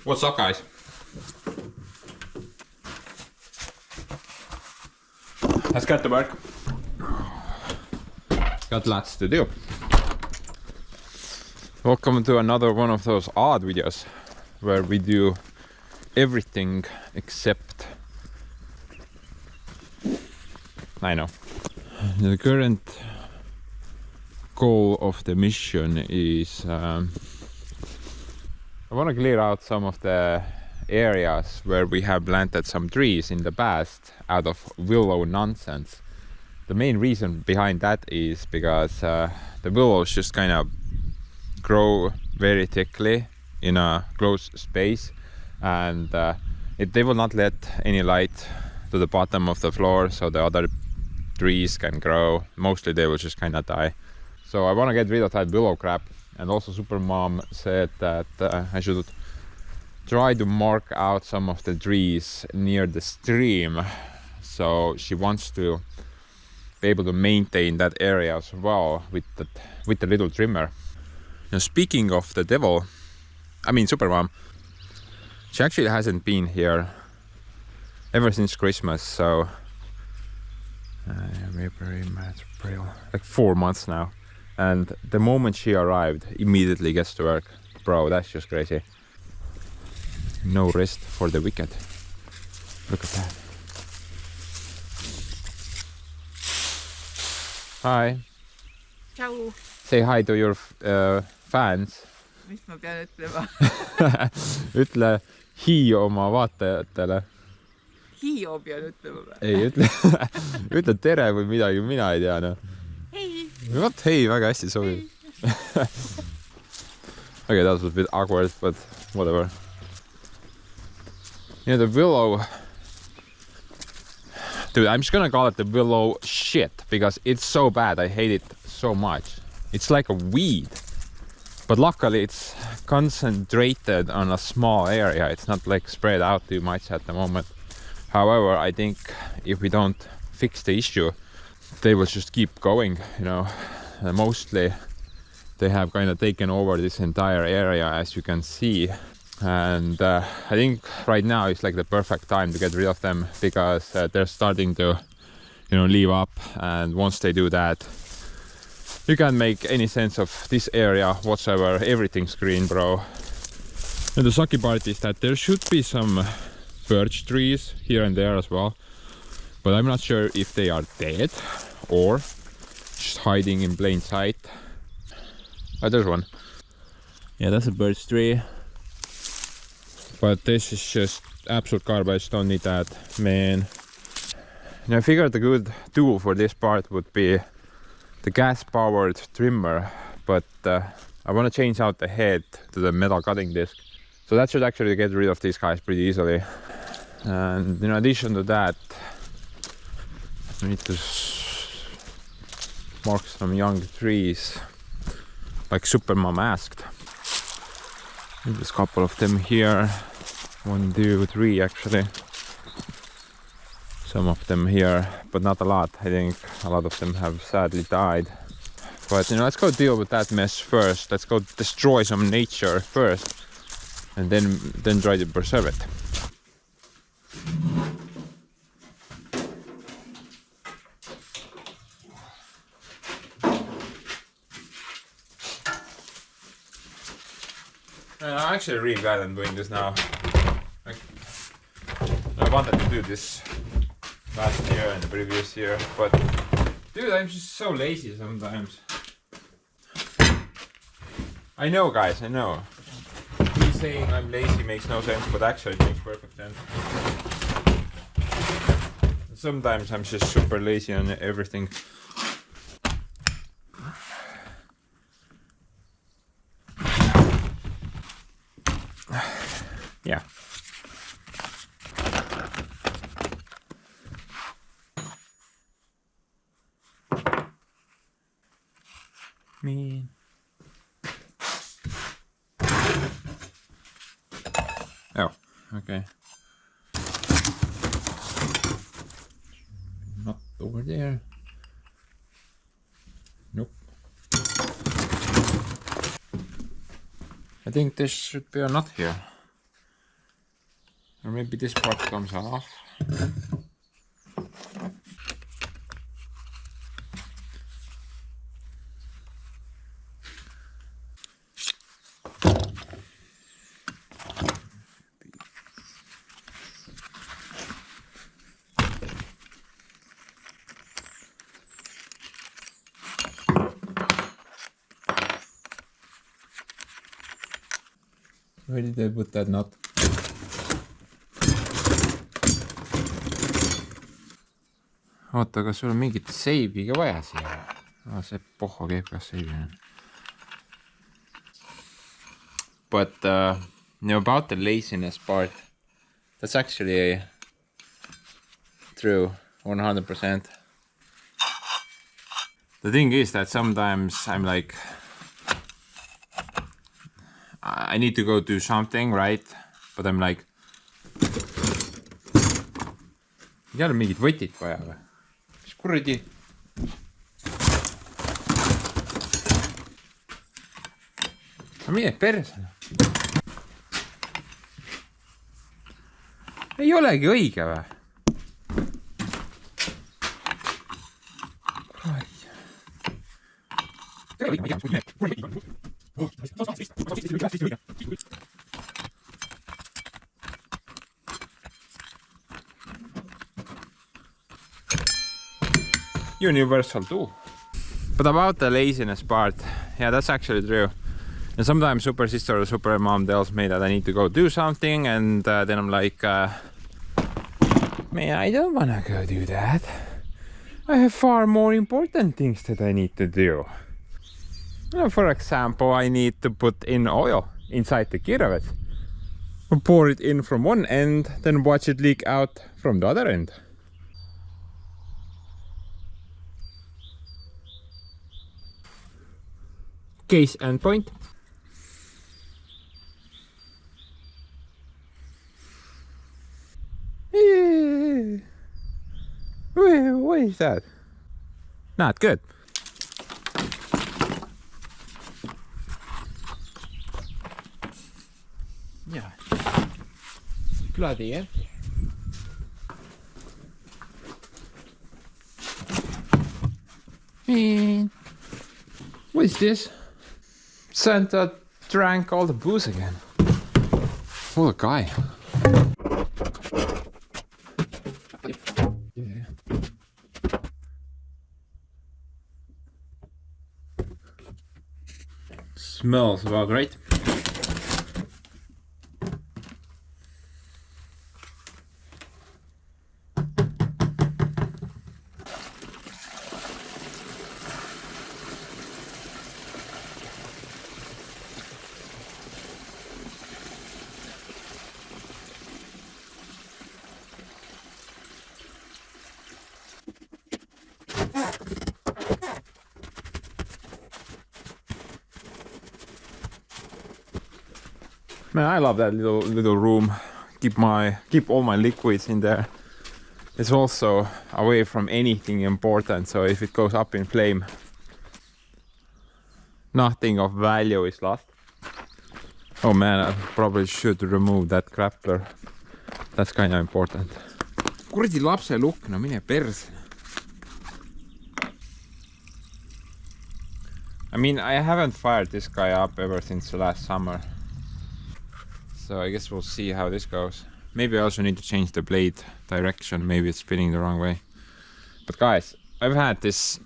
What's up, guys? Let's get to work. Got lots to do. Welcome to another one of those odd videos where we do everything except... I know. The current goal of the mission is I want to clear out some of the areas where we have planted some trees in the past out of willow nonsense. The main reason behind that is because the willows just kind of grow very thickly in a closed space, and they will not let any light to the bottom of the floor so the other trees can grow. Mostly they will just kind of die. So I want to get rid of that willow crap. And also Supermom said that I should try to mark out some of the trees near the stream. So she wants to be able to maintain that area as well with the little trimmer. Now, speaking of the devil, I mean Supermom, she actually hasn't been here ever since Christmas, so like 4 months now. And the moment she arrived, immediately gets to work. Bro, that's just crazy. No rest for the wicked. Look at that. Hi. Ciao. Say hi to your fans. Mis ma pean ütlema? Ütle hi oma vaatajatele. Hiio pean ütlema või? Ei, ütle tere või midagi, mina ei tea, noh. Hei! Vot, hei, väga hästi sobib. Okay, that was a bit awkward, but whatever. You know, the willow... Dude, I'm just gonna call it the willow shit, because it's so bad, I hate it so much. It's like a weed. But luckily it's concentrated on a small area. It's not like spread out too much at the moment. However, I think if we don't fix the issue, they will just keep going, you know. Mostly they have kind of taken over this entire area, as you can see. And I think right now is like the perfect time to get rid of them, because they're starting to, you know, leave up. And once they do that, you can't make any sense of this area whatsoever. Everything's green, bro. And the sucky part is that there should be some birch trees here and there as well, but I'm not sure if they are dead or just hiding in plain sight. Oh, there's one. Yeah, that's a birch tree. But this is just absolute garbage, don't need that, man. And I figured a good tool for this part would be the gas-powered trimmer, but I want to change out the head to the metal cutting disc. So that should actually get rid of these guys pretty easily. And in addition to that, we need to mark some young trees, like Supermom asked. There's a couple of them here. 1, 2, 3 actually. Some of them here, but not a lot. I think a lot of them have sadly died. But you know, let's go deal with that mess first. Let's go destroy some nature first, and then try to preserve it. I'm actually really glad I'm doing this now. I wanted to do this last year and the previous year, but dude, I'm just so lazy sometimes. I know, guys, I know. Me saying I'm lazy makes no sense, but actually it makes perfect sense. Sometimes I'm just super lazy on everything. Yeah. Man. Oh, okay. Not over there. Nope. I think there should be a knot here. Or maybe this part comes off. Where did I put that nut? Oota, kas sul on mingit seibi ka vaja siia? See pohho käib ka seibina. But about the laziness part, that's actually true 100%. The thing is that sometimes I'm like, I need to go do something, right? But I'm like, ei ole mingit võtit vaja või? Mis kuradi? Mine perse. Ei olegi õige või? Universal tool. But about the laziness part, yeah, that's actually true. And sometimes super sister or super mom tells me that I need to go do something, and then I'm like, man, I don't want to go do that. I have far more important things that I need to do. For example, I need to put in oil inside the kirvet. Pour it in from one end, then watch it leak out from the other end. Case and point. What is that? Not good. Yeah. Bloody empty. Man. What is this? Santa drank all the booze again. What a guy. Yeah. Smells about right. Man, I love that little room. Keep all my liquids in there. It's also away from anything important, so if it goes up in flame, nothing of value is lost. Oh man, I probably should remove that grappler. That's kind of important. Kuradi lapse lukk, no mine perse. I mean, I haven't fired this guy up ever since last summer. So I guess we'll see how this goes. Maybe I also need to change the blade direction. Maybe it's spinning the wrong way. But guys, I've had this...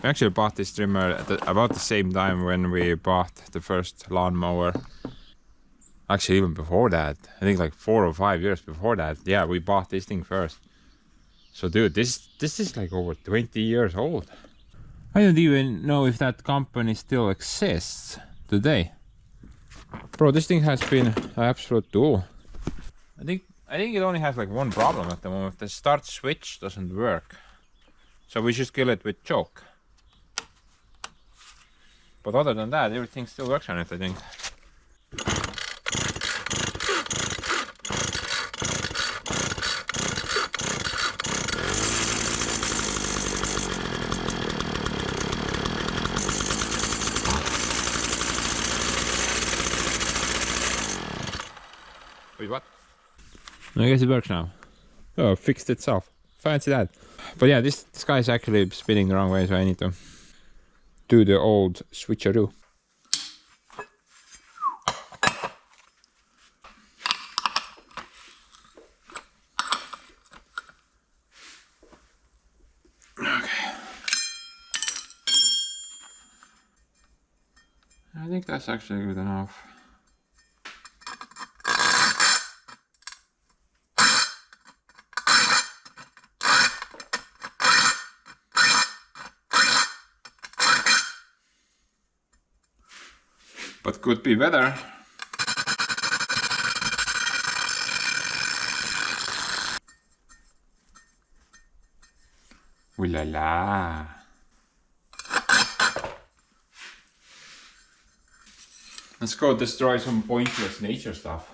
I actually bought this trimmer at about the same time when we bought the first lawnmower. Actually, even before that. I think like 4 or 5 years before that. Yeah, we bought this thing first. So dude, this is like over 20 years old. I don't even know if that company still exists today. Bro, this thing has been an absolute tool. I think it only has like one problem at the moment. The start switch doesn't work. So we should kill it with choke. But other than that, everything still works on it, I think. Wait, what? I guess it works now. Oh, it fixed itself. Fancy that. But yeah, this guy is actually spinning the wrong way, so I need to do the old switcheroo. Okay. I think that's actually good enough. But could be better. Ooh la la. Let's go destroy some pointless nature stuff.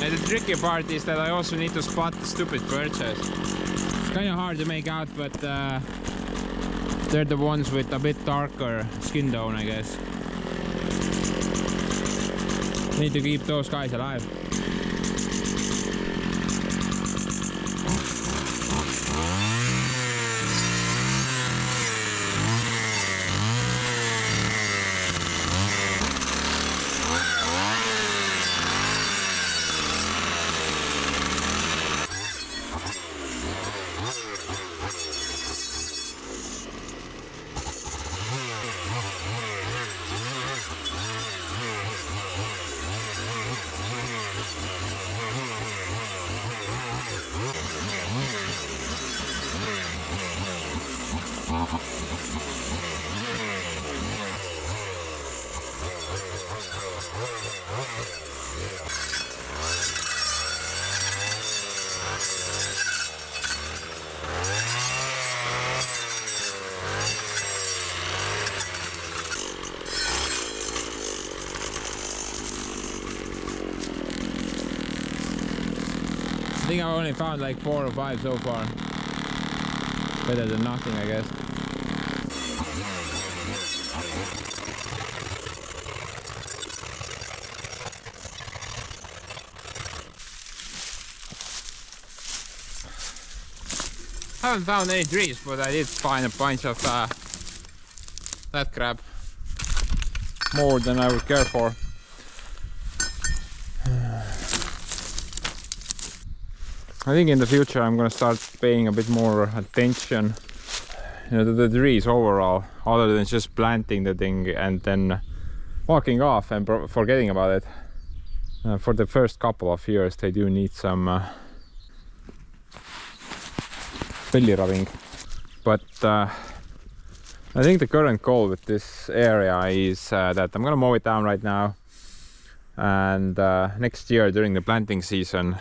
And the tricky part is that I also need to spot the stupid birches. It's kind of hard to make out, but they're the ones with a bit darker skin tone, I guess. Need to keep those guys alive. I think I only found like 4 or 5 so far. Better than nothing, I guess. I haven't found any trees, but I did find a bunch of that crap. More than I would care for. I think in the future I'm gonna start paying a bit more attention, you know, to the trees overall, other than just planting the thing and then walking off and forgetting about it. For the first couple of years they do need some belly rubbing. But I think the current goal with this area is that I'm gonna mow it down right now, and next year during the planting season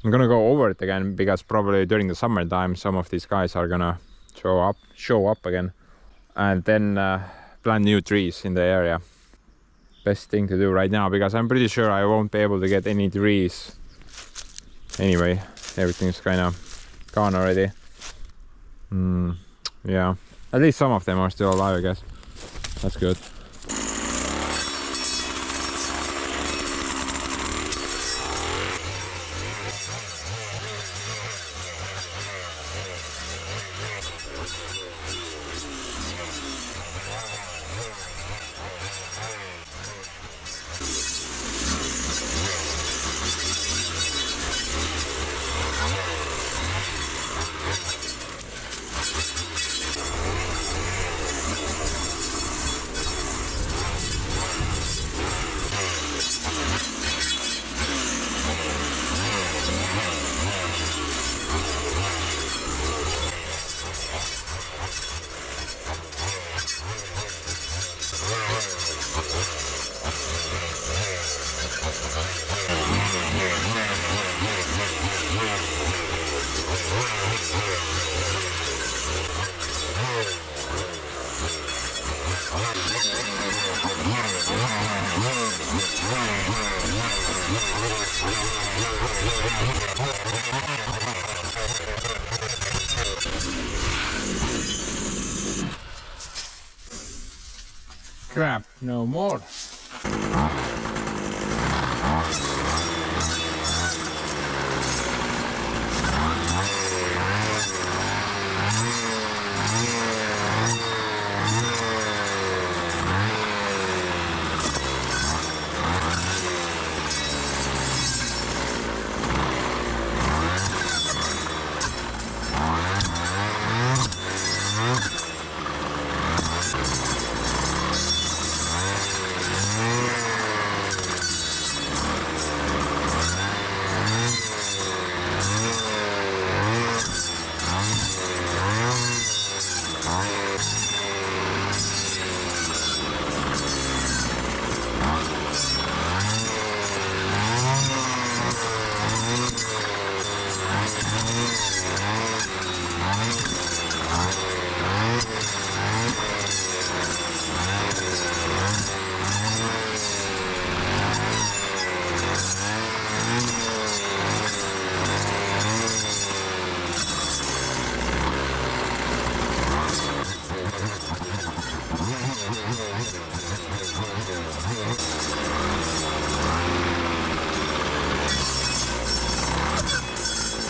I'm gonna go over it again, because probably during the summertime some of these guys are gonna show up again, and then plant new trees in the area. Best thing to do right now, because I'm pretty sure I won't be able to get any trees anyway. Everything's kind of gone already. Yeah, at least some of them are still alive, I guess. That's good. Crap, no more.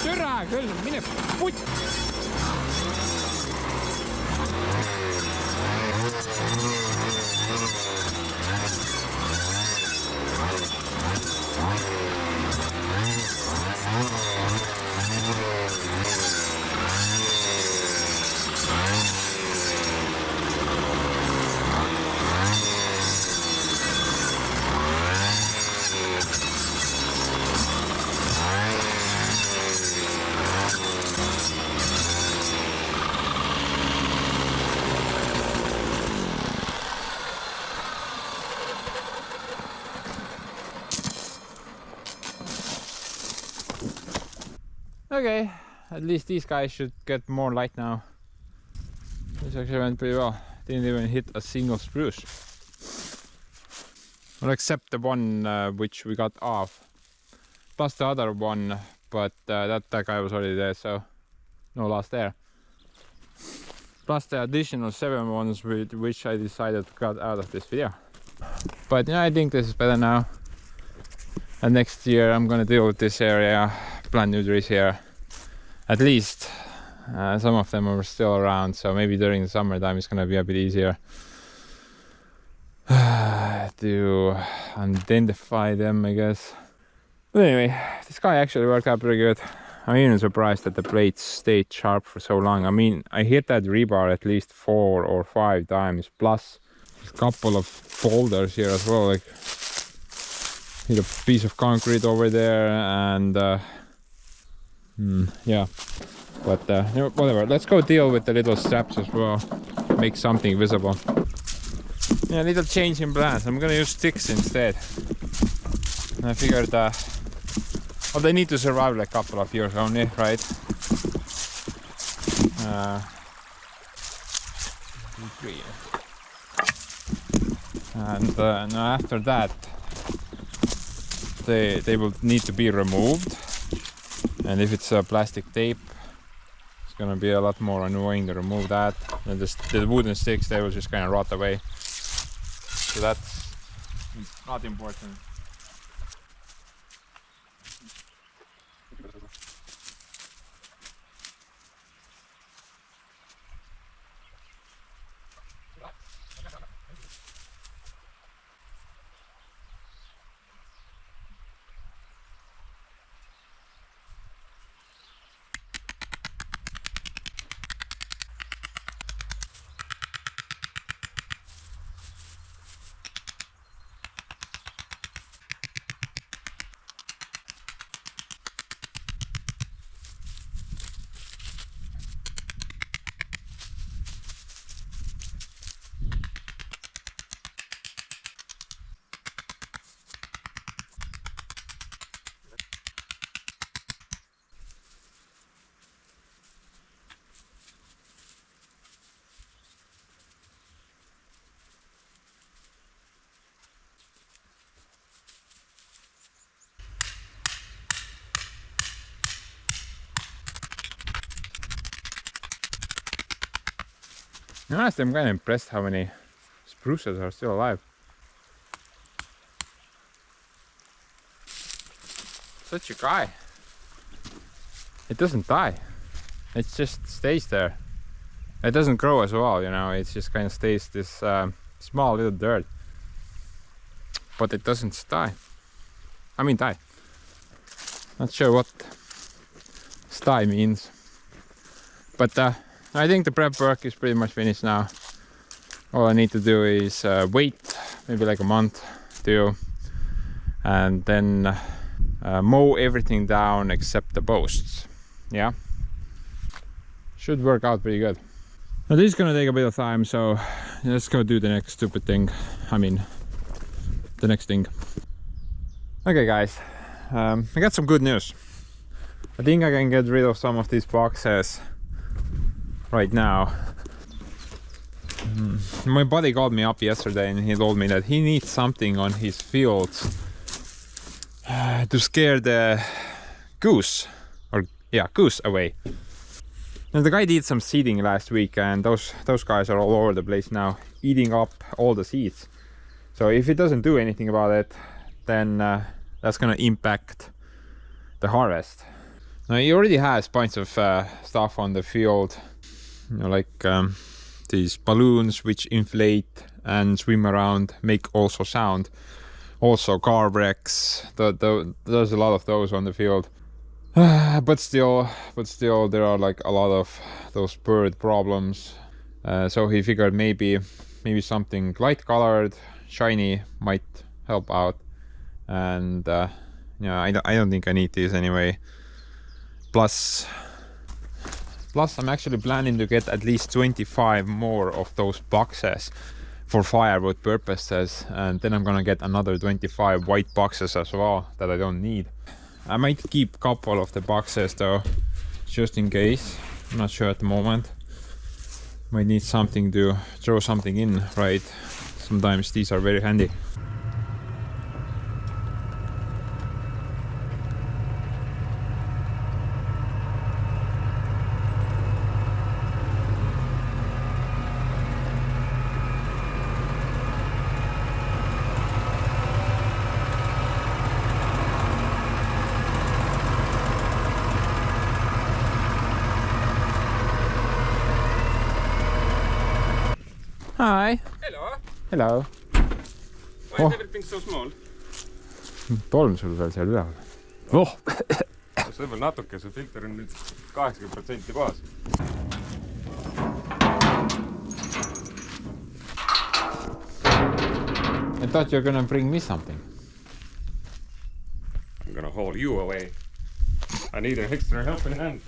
Türa küll, mine putt! Okay, at least these guys should get more light now. This actually went pretty well. Didn't even hit a single spruce. Well, except the one which we got off. Plus the other one, but that guy was already there, so no loss there. Plus the additional 7 ones with which I decided to cut out of this video. But yeah, I think this is better now. And next year I'm gonna deal with this area, plant new trees here. At least some of them are still around, so maybe during the summertime it's gonna be a bit easier to identify them, I guess. But anyway, this guy actually worked out pretty good. I'm even surprised that the blades stayed sharp for so long. I mean, I hit that rebar at least 4 or 5 times, plus a couple of boulders here as well. Like, hit a piece of concrete over there, and yeah. But you know, whatever. Let's go deal with the little straps as well. Make something visible. Yeah, a little change in plans. I'm gonna use sticks instead. I figured well, they need to survive like a couple of years only, right? And now after that they will need to be removed, and if it's a plastic tape, it's gonna be a lot more annoying to remove that, and the wooden sticks, they will just kind of rot away, so that's not important. Honestly, I'm kind of impressed how many spruces are still alive. Such a guy. It doesn't die. It just stays there. It doesn't grow as well, you know. It just kind of stays this small little dirt. But it doesn't die. I mean die. Not sure what sty means. But I think the prep work is pretty much finished now. All I need to do is wait maybe like a month, two, and then mow everything down except the posts. Yeah, should work out pretty good. Now this is gonna take a bit of time, so let's go do the next stupid thing. I mean, the next thing. Okay guys, I got some good news. I think I can get rid of some of these boxes right now. My buddy called me up yesterday and he told me that he needs something on his fields to scare the goose, or yeah, goose away. And the guy did some seeding last week, and those guys are all over the place now, eating up all the seeds. So if it doesn't do anything about it, then that's gonna impact the harvest. Now he already has a bunch of stuff on the field, you know, like these balloons which inflate and swim around, make also sound. Also car wrecks, there's a lot of those on the field. But still there are like a lot of those bird problems. So he figured maybe something light colored, shiny might help out. And yeah, I don't think I need these anyway. Plus I'm actually planning to get at least 25 more of those boxes for firewood purposes, and then I'm gonna get another 25 white boxes as well that I don't need. I might keep a couple of the boxes though, just in case. I'm not sure at the moment. Might need something to throw something in, right? Sometimes these are very handy. Hi. Hello. Hello. Why is everything so small? Tolm sul veel seal üleval. Oh! See veel natuke, see filter on nüüd 80% kohas. I thought you're gonna bring me something. I'm gonna haul you away. I need an extra helping hand.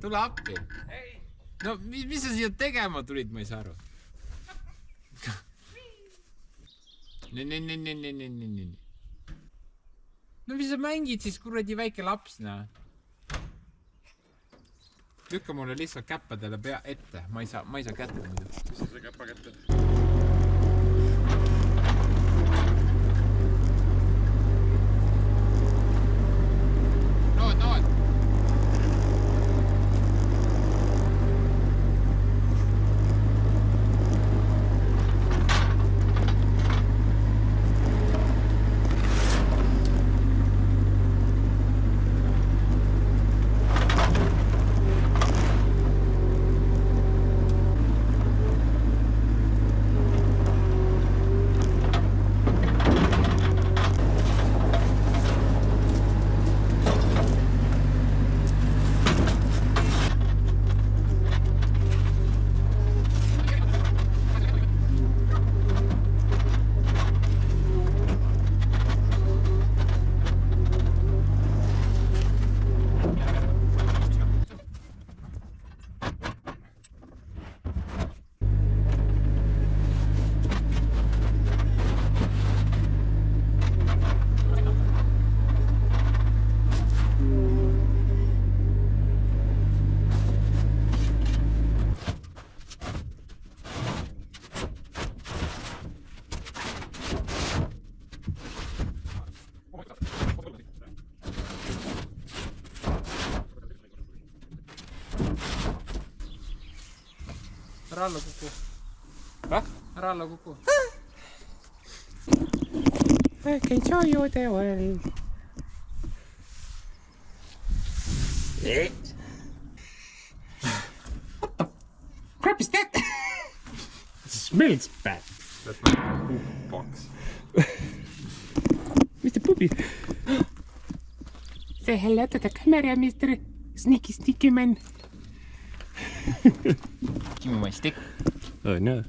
tule appi. No mis sa siia tegema tulid, ma ei saa aru. Nii. No mis sa mängid siis, kuradi väike laps, noh? Lükka mulle lihtsalt käppadele pea ette, ma ei saa kätte muidu. Mis sa see käpa kätte? Nood. Ära alla kuku. Ära alla kuku. I can show you the world. What the crap is that? It smells bad. That's not a poop box. Mr. Poopy. Say hello to the camera, Mr. Sneaky Man. Give me my stick. Oh no.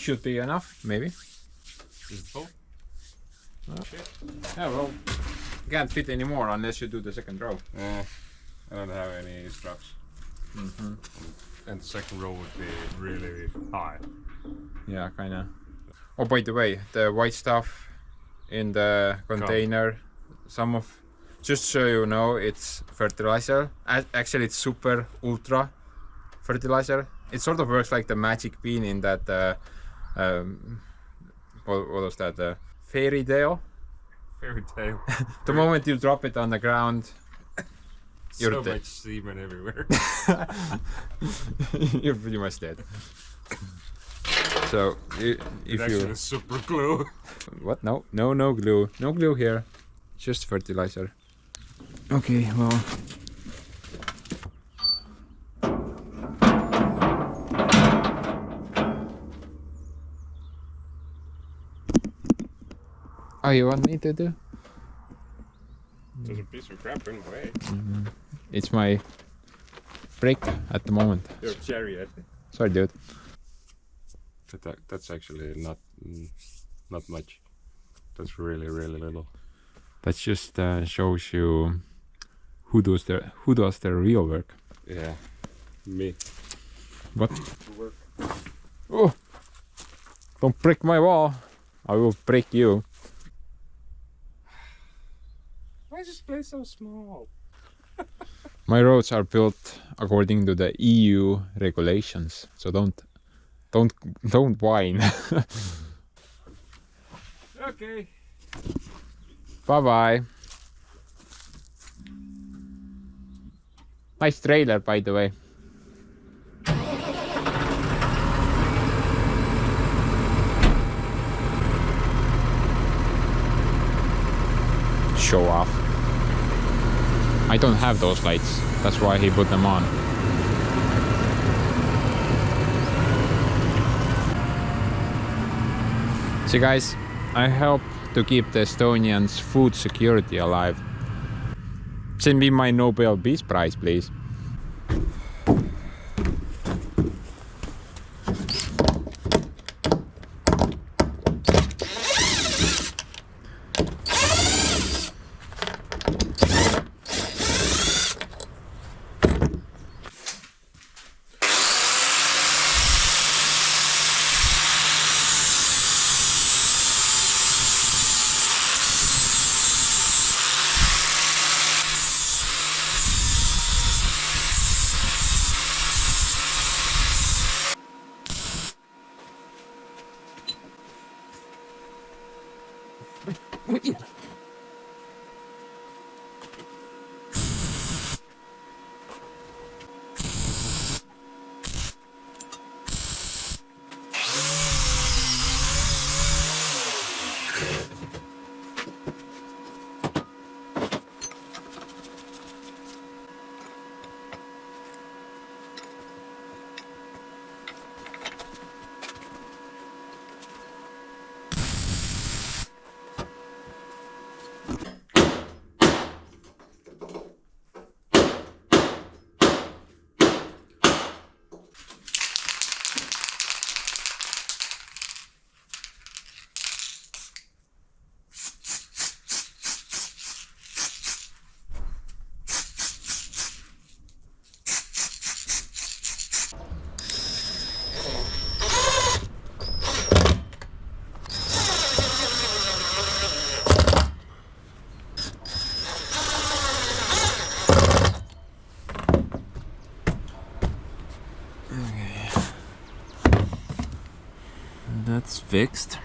Should be enough, maybe. Is it full? Oh. Yeah, well, can't fit anymore unless you do the second row. I don't have any straps. And the second row would be really high. Yeah, kinda. Oh, by the way, the white stuff in the container, some of, just so you know, it's fertilizer. Actually, it's super ultra fertilizer. It sort of works like the magic bean in that, what was that, fairy tale? Fairy tale. The moment you drop it on the ground, you're so dead. much semen everywhere. You're pretty much dead. So, if Actually, you... super glue. What? No glue. No glue here. Just fertilizer. Okay, well... Oh, you want me to do? There's a piece of crap in the way. It's my break at the moment. Your chariot. Sorry, dude. That's actually not much. That's really little. That just shows you who does the real work. Yeah, me. What? Oh! Don't break my wall. I will break you. is this place so small? My roads are built according to the EU regulations, so don't whine. Okay. Bye bye. Nice trailer, by the way. Show off. I don't have those lights, that's why he put them on. So guys, I help to keep the Estonians' food security alive. Send me my Nobel Peace Prize, please. That's fixed.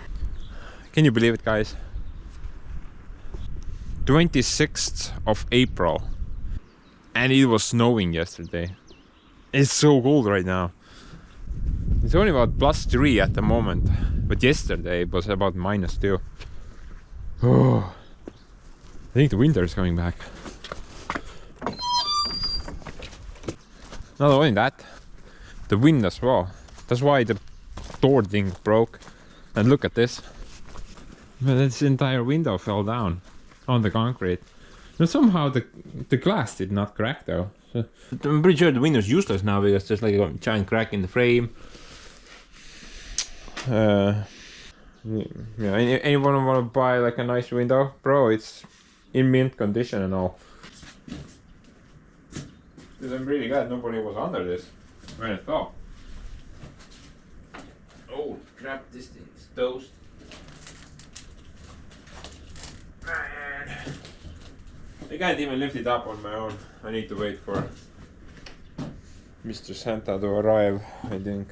Can you believe it, guys? 26th of April, and it was snowing yesterday. It's so cold right now. It's only about +3 at the moment, but yesterday it was about -2. Oh, I think the winter is coming back. Not only that, the wind as well. That's why the door thing broke. And look at this. But this entire window fell down on the concrete. And somehow the glass did not crack though. So I'm pretty sure the window's useless now because there's like a giant crack in the frame. Yeah, anyone want to buy like a nice window? Bro, it's in mint condition and all. Because I'm really glad nobody was under this when it fell. Oh crap, this thing is toast. Man. I can't even lift it up on my own. I need to wait for Mr. Santa to arrive, I think.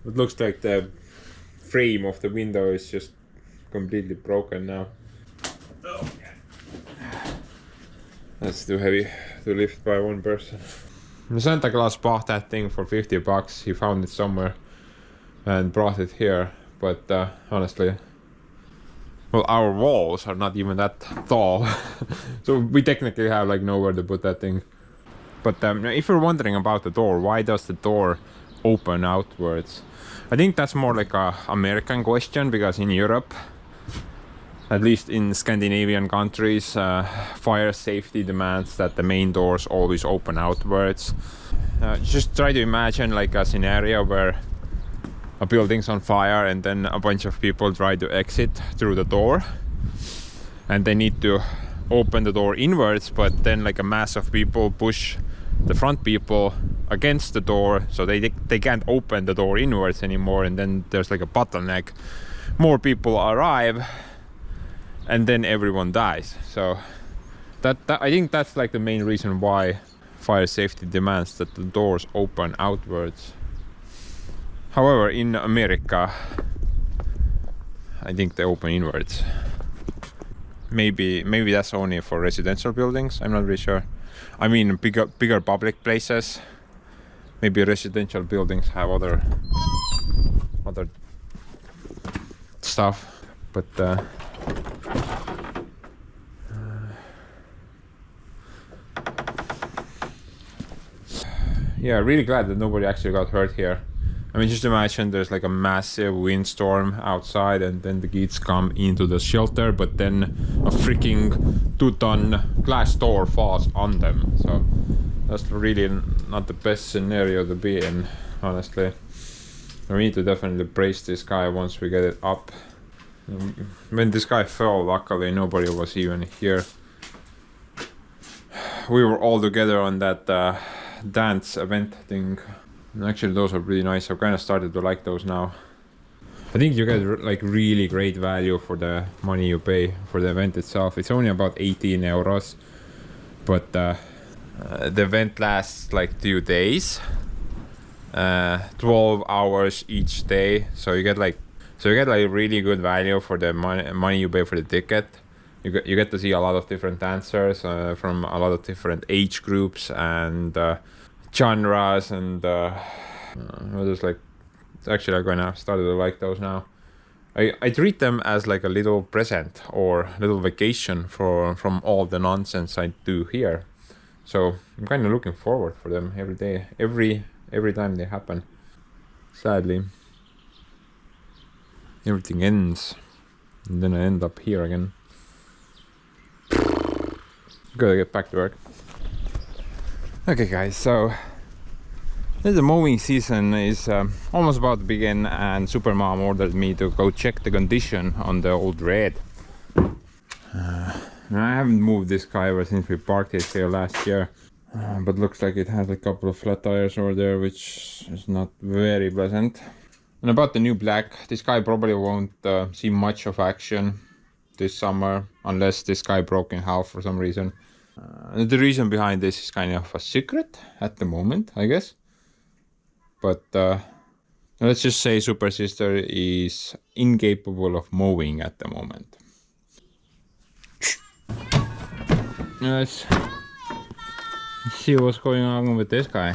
It looks like the frame of the window is just completely broken now. Oh, yeah. That's too heavy to lift by one person. Santa Claus bought that thing for 50 bucks. He found it somewhere and brought it here, but honestly, well, our walls are not even that tall. So we technically have like nowhere to put that thing. But if you're wondering about the door, why does the door open outwards? I think that's more like a American question, because in Europe, at least in Scandinavian countries, fire safety demands that the main doors always open outwards. Just try to imagine like a scenario where a building's on fire and then a bunch of people try to exit through the door, and they need to open the door inwards, but then like a mass of people push the front people against the door, so they can't open the door inwards anymore, and then there's like a bottleneck. More people arrive, and then everyone dies. So that I think that's like the main reason why fire safety demands that the doors open outwards. However, in America, I think they open inwards. Maybe that's only for residential buildings. I'm not really sure. I mean, bigger public places. Maybe residential buildings have other stuff, but yeah, really glad that nobody actually got hurt here. I mean, just imagine there's like a massive windstorm outside and then the geese come into the shelter, but then a freaking 2-ton glass door falls on them. So that's really not the best scenario to be in, honestly. We need to definitely brace this guy once we get it up. When this guy fell, luckily nobody was even here. We were all together on that dance event thing. And actually those are really nice. I've kind of started to like those now. I think you get like really great value for the money you pay for the event itself. It's only about 18 euros, but the event lasts like 2 days, 12 hours each day. So you get like really good value for the money you pay for the ticket. You get to see a lot of different dancers from a lot of different age groups and genres, and just like, actually I'm gonna start to like those now. I treat them as like a little present or little vacation from all the nonsense I do here. So I'm kind of looking forward for them every day, every time they happen. Sadly, everything ends, and then I end up here again. Gotta get back to work. Okay guys, so the mowing season is almost about to begin, and Supermom ordered me to go check the condition on the old Red. I haven't moved this car ever since we parked it here last year, but looks like it has a couple of flat tires over there, which is not very pleasant. And about the new black, this guy probably won't see much of action this summer unless this guy broke in half for some reason. The reason behind this is kind of a secret at the moment, I guess. But let's just say Super Sister is incapable of mowing at the moment. Let's see what's going on with this guy.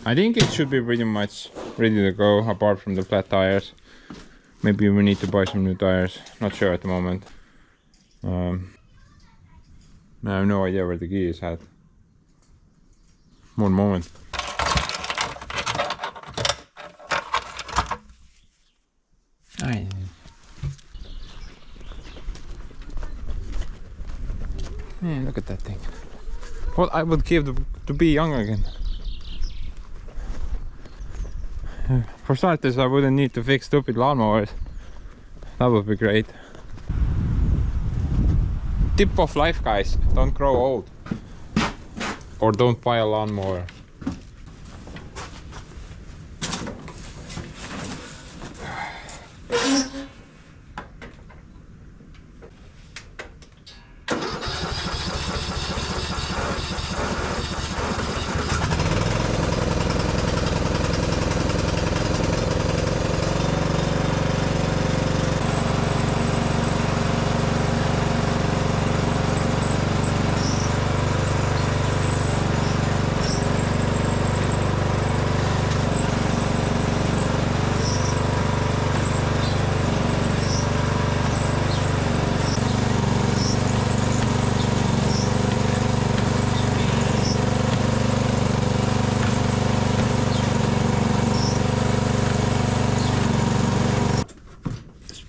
I think it should be pretty much ready to go, apart from the flat tires. Maybe we need to buy some new tires. Not sure at the moment. I have no idea where the key is at. One moment. Yeah, look at that thing. What I would give to be young again. For starters, I wouldn't need to fix stupid lawnmowers. That would be great. Tip of life, guys: don't grow old, or don't buy a lawnmower.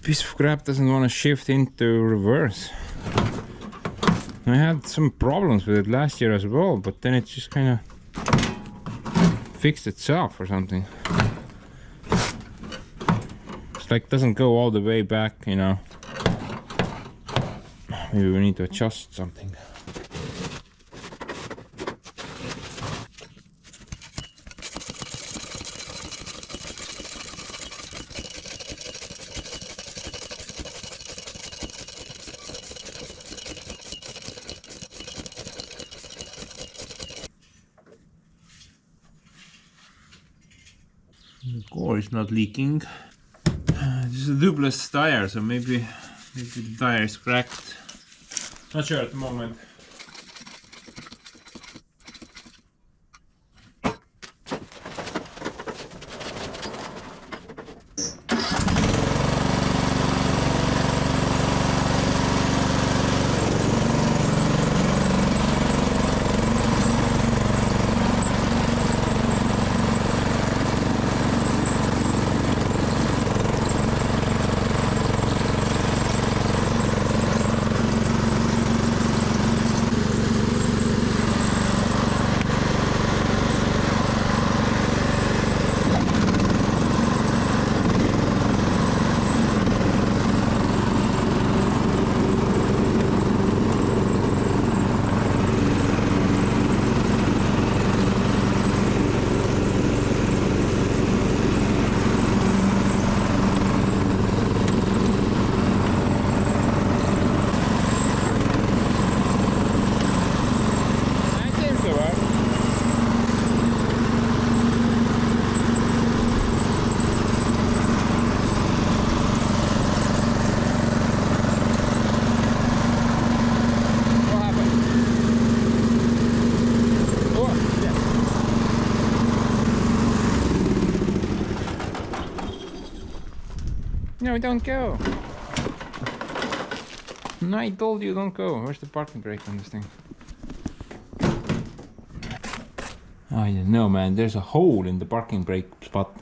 Piece of crap doesn't want to shift into reverse. I had some problems with it last year as well, but then it just kind of fixed itself or something. It's like doesn't go all the way back, you know. Maybe we need to adjust something. core is not leaking. This is a tubeless tire, so maybe the tire is cracked. Not sure at the moment. No, don't go. No, I told you don't go. Where's the parking brake on this thing? Oh yeah, no man, there's a hole in the parking brake spot.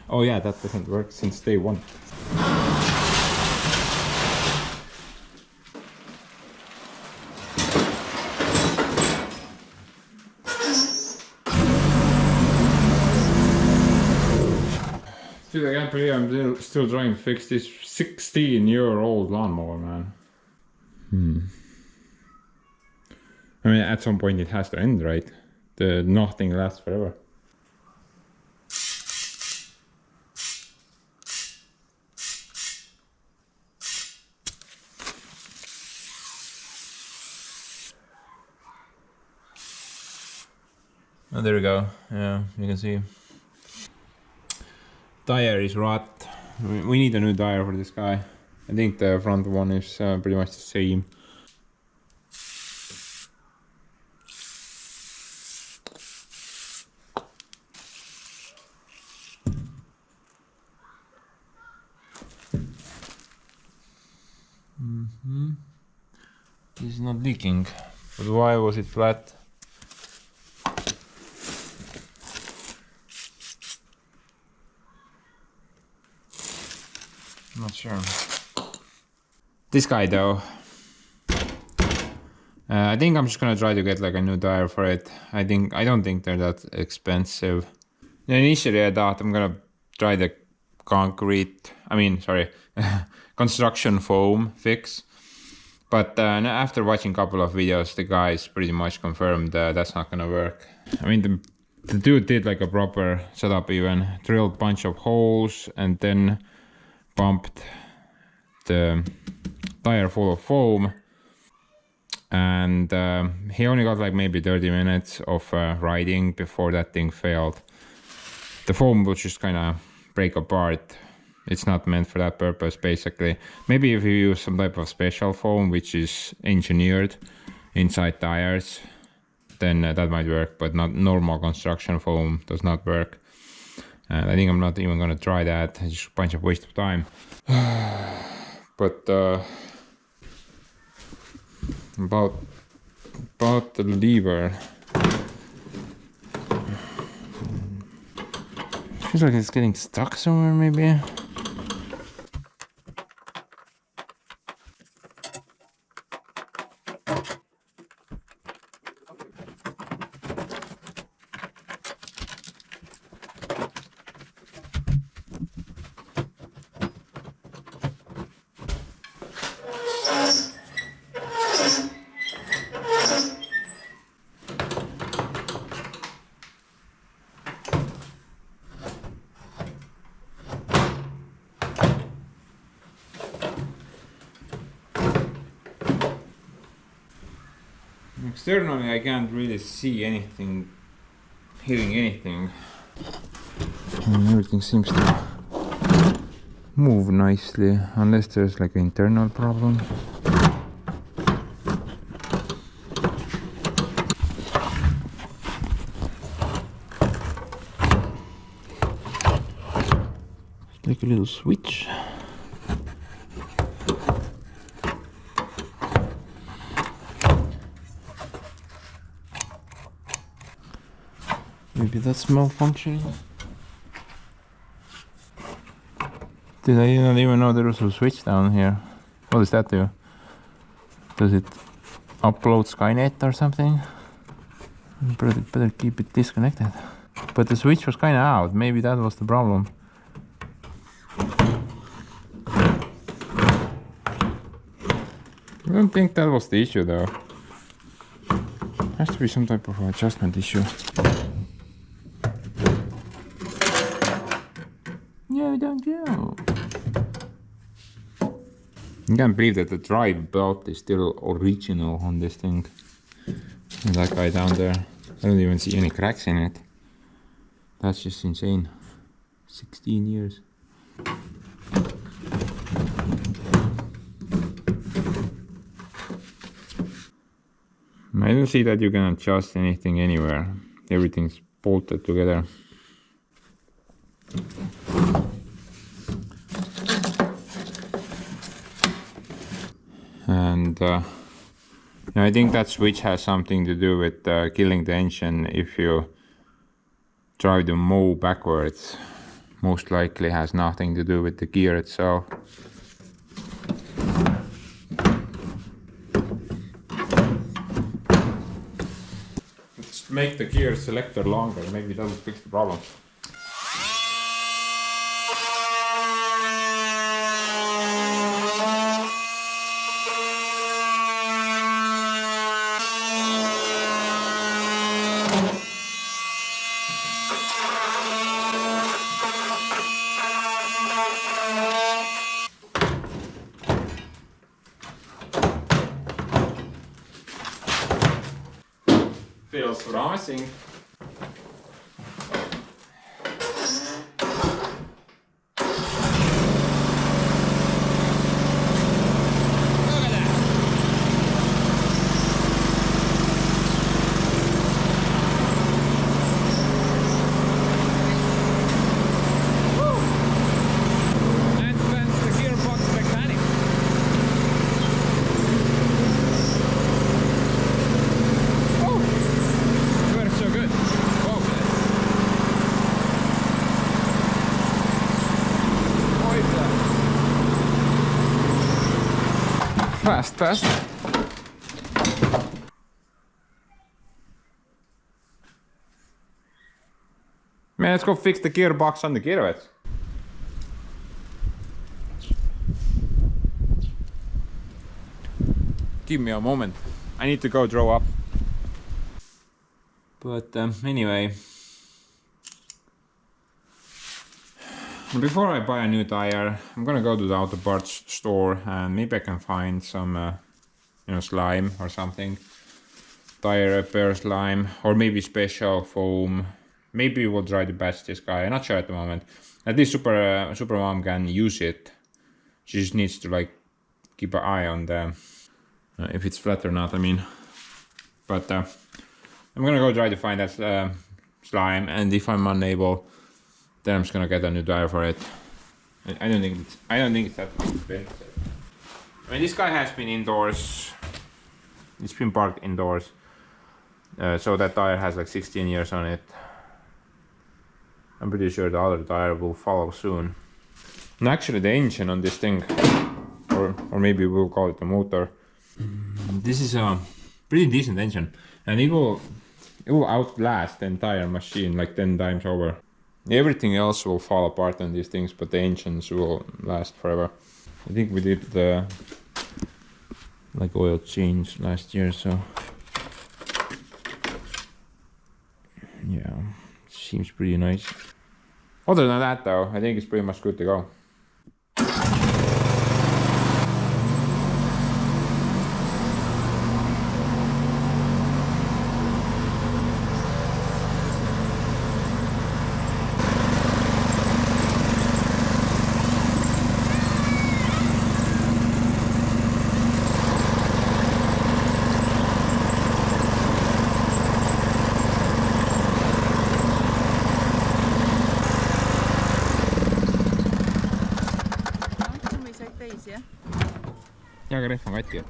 Oh yeah, that doesn't work since day one. Dude, I can't believe I'm still trying to fix this 16-year-old lawnmower, man. I mean, at some point it has to end, right? Nothing lasts forever. Oh, there we go. Yeah, you can see. Tire is rot. We need a new tire for this guy. I think the front one is pretty much the same. This is not leaking, but why was it flat? Not sure. This guy though, I think I'm just gonna try to get like a new tire for it. I don't think they're that expensive. Initially I thought I'm gonna try the construction foam fix. But after watching a couple of videos, the guys pretty much confirmed that's not gonna work. I mean, the dude did like a proper setup, even drilled a bunch of holes and then pumped the tire full of foam. And he only got like maybe 30 minutes of riding before that thing failed. The foam will just kind of break apart. It's not meant for that purpose, basically. Maybe if you use some type of special foam which is engineered inside tires, then that might work, but not normal construction foam does not work. And I think I'm not even gonna try that. It's just a bunch of waste of time. But about the lever. Feels like it's getting stuck somewhere, maybe. Externally I can't really see anything hitting anything. And everything seems to move nicely, unless there's like an internal problem. Like a little switch. Maybe that's malfunctioning. Did I not even know there was a switch down here? What does that do? Does it upload Skynet or something? Better keep it disconnected. But the switch was kinda out, maybe that was the problem. I don't think that was the issue though. Has to be some type of adjustment issue. No, don't go. I can't believe that the drive belt is still original on this thing. And that guy down there, I don't even see any cracks in it. That's just insane. 16 years. I don't see that you can adjust anything anywhere. Everything's bolted together. And I think that switch has something to do with killing the engine if you try to move backwards. Most likely has nothing to do with the gear itself. Let's make the gear selector longer, maybe that will fix the problem. Feels promising. Fast. Man, let's go fix the gearbox on the gearhead. Give me a moment. I need to go draw up. But anyway. Before I buy a new tire, I'm gonna go to the auto parts store and maybe I can find some slime or something. Tire repair slime, or maybe special foam. Maybe we'll try to patch this guy, I'm not sure at the moment. At least Super Mom can use it. She just needs to like keep an eye on the if it's flat or not, I mean. But I'm gonna go try to find that slime, and if I'm unable, then I'm just gonna get a new tire for it. I don't think it's that expensive. I mean, this guy has been indoors. It's been parked indoors. So that tire has like 16 years on it. I'm pretty sure the other tire will follow soon. And actually the engine on this thing, or maybe we'll call it the motor. This is a pretty decent engine, and it will outlast the entire machine like 10 times over. Everything else will fall apart on these things, but the engines will last forever. I think we did the like oil change last year, so yeah, seems pretty nice. Other than that though, I think it's pretty much good to go. praegu rehv on katki.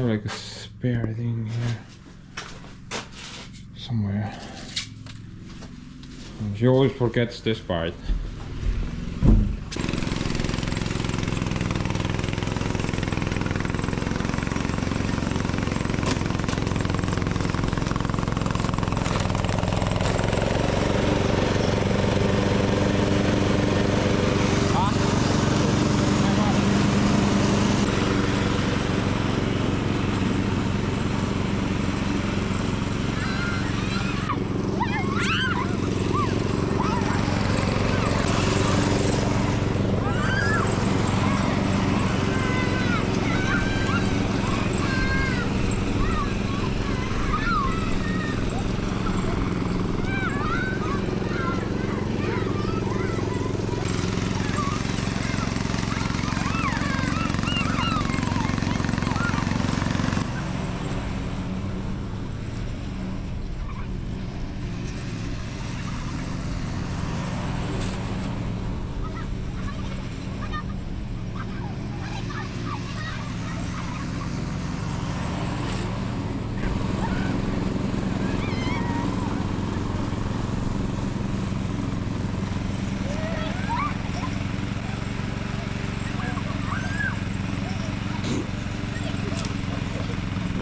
Like a spare thing here somewhere. She always forgets this part.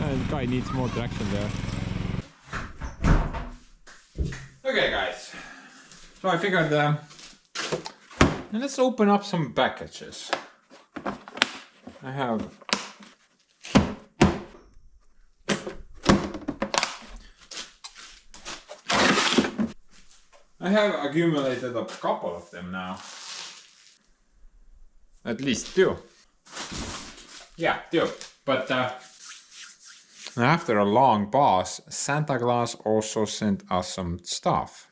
The guy needs more traction there. Okay guys, so I figured let's open up some packages. I have accumulated a couple of them now. At least two. Yeah, two. But after a long pause, Santa Claus also sent us some stuff.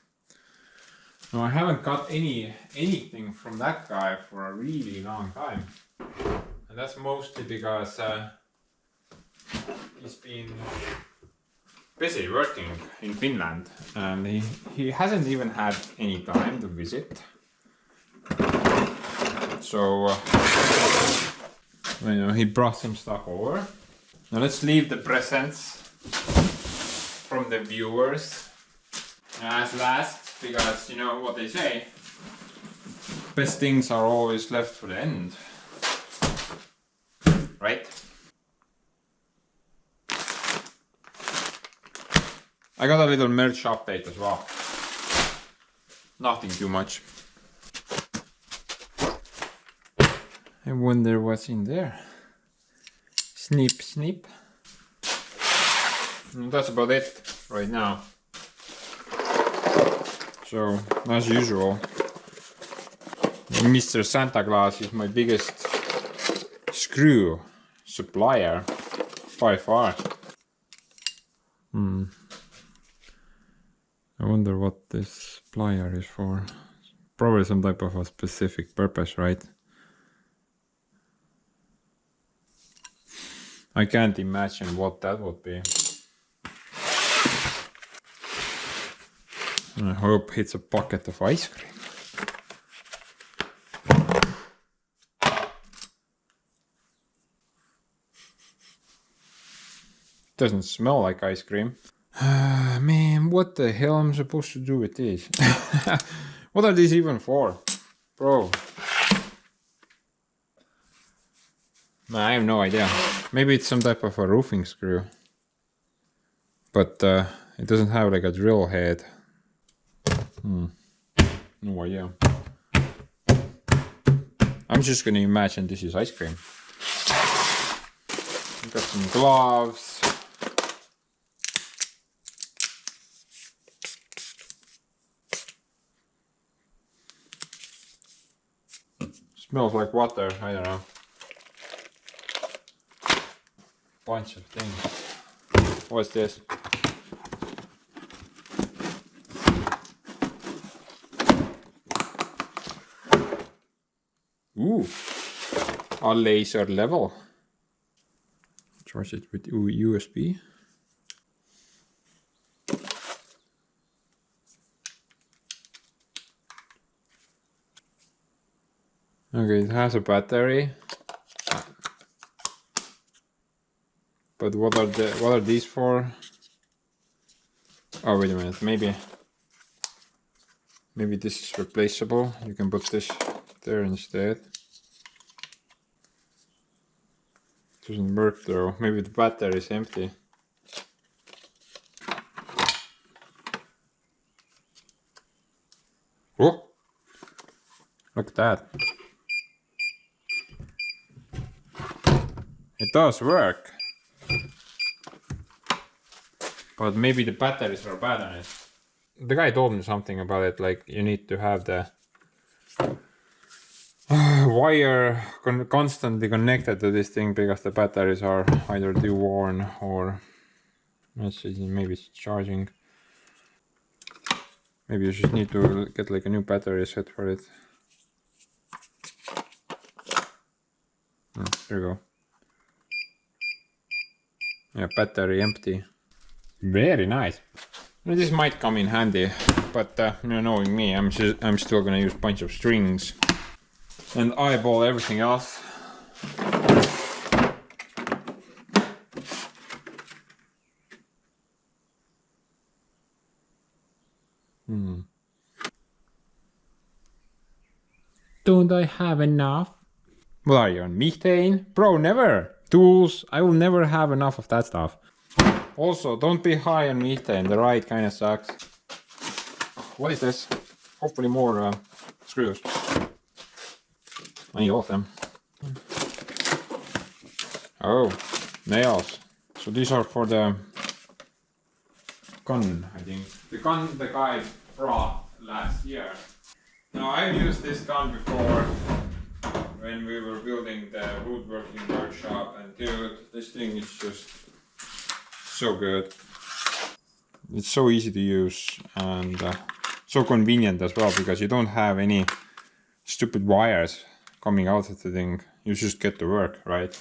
Now I haven't got anything from that guy for a really long time. And that's mostly because he's been busy working in Finland and he hasn't even had any time to visit. So you know, he brought some stuff over. Now let's leave the presents from the viewers as last, because you know what they say, best things are always left for the end, right? I got a little merch update as well. Nothing too much. I wonder what's in there. Snip, snip. And that's about it right now. So, as usual, Mr. Santa Claus is my biggest screw supplier by far. I wonder what this plier is for. Probably some type of a specific purpose, right? I can't imagine what that would be. I hope it's a bucket of ice cream. Doesn't smell like ice cream. Man, what the hell am I supposed to do with this? What are these even for? Bro. I have no idea. Maybe it's some type of a roofing screw. But it doesn't have like a drill head. No idea. I'm just gonna imagine this is ice cream. Got some gloves. Smells like water, I don't know. Bunch of things. What's this? Ooh, a laser level. Charge it with USB. Okay, it has a battery. But what are these for? Oh, wait a minute. Maybe this is replaceable. You can put this there instead. Doesn't work though. Maybe the battery is empty. Oh! Look at that. It does work. But maybe the batteries are bad on it. The guy told me something about it, like you need to have the wire constantly connected to this thing because the batteries are either too worn or let's see, maybe it's charging. Maybe you just need to get like a new battery set for it. There you go. Yeah, battery empty. Very nice. Now, this might come in handy, but you know, knowing me, I'm still gonna use a bunch of strings and eyeball everything else. Don't I have enough? What are you on methane? Bro, never! Tools, I will never have enough of that stuff. Also, don't be high on methane, the ride kinda sucks. What is this? Hopefully more screws. I need all of them. Oh, nails. So these are for the gun, I think. The gun the guy brought last year. Now I've used this gun before when we were building the woodworking workshop, and dude, this thing is just so good. It's so easy to use and so convenient as well, because you don't have any stupid wires coming out of the thing. You just get to work, right?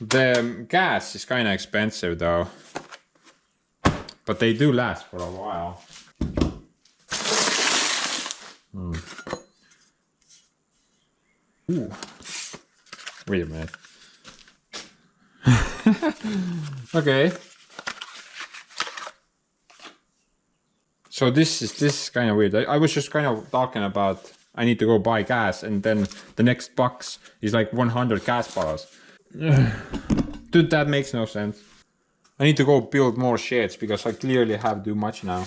The gas is kind of expensive though, but they do last for a while. Ooh. Wait a minute. Okay. So this is kind of weird. I was just kind of talking about I need to go buy gas, and then the next box is like 100 gas bottles. Dude, that makes no sense. I need to go build more sheds because I clearly have too much now.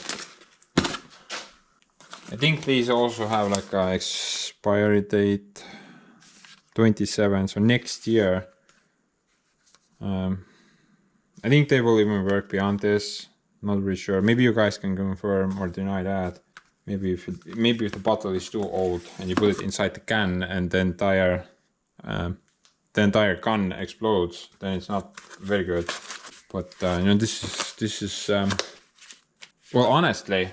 I think these also have like a expiry date 27, so next year. I think they will even work beyond this. Not really sure. Maybe you guys can confirm or deny that. Maybe if the bottle is too old and you put it inside the can and then the entire gun explodes, then it's not very good. But you know, this is well, honestly,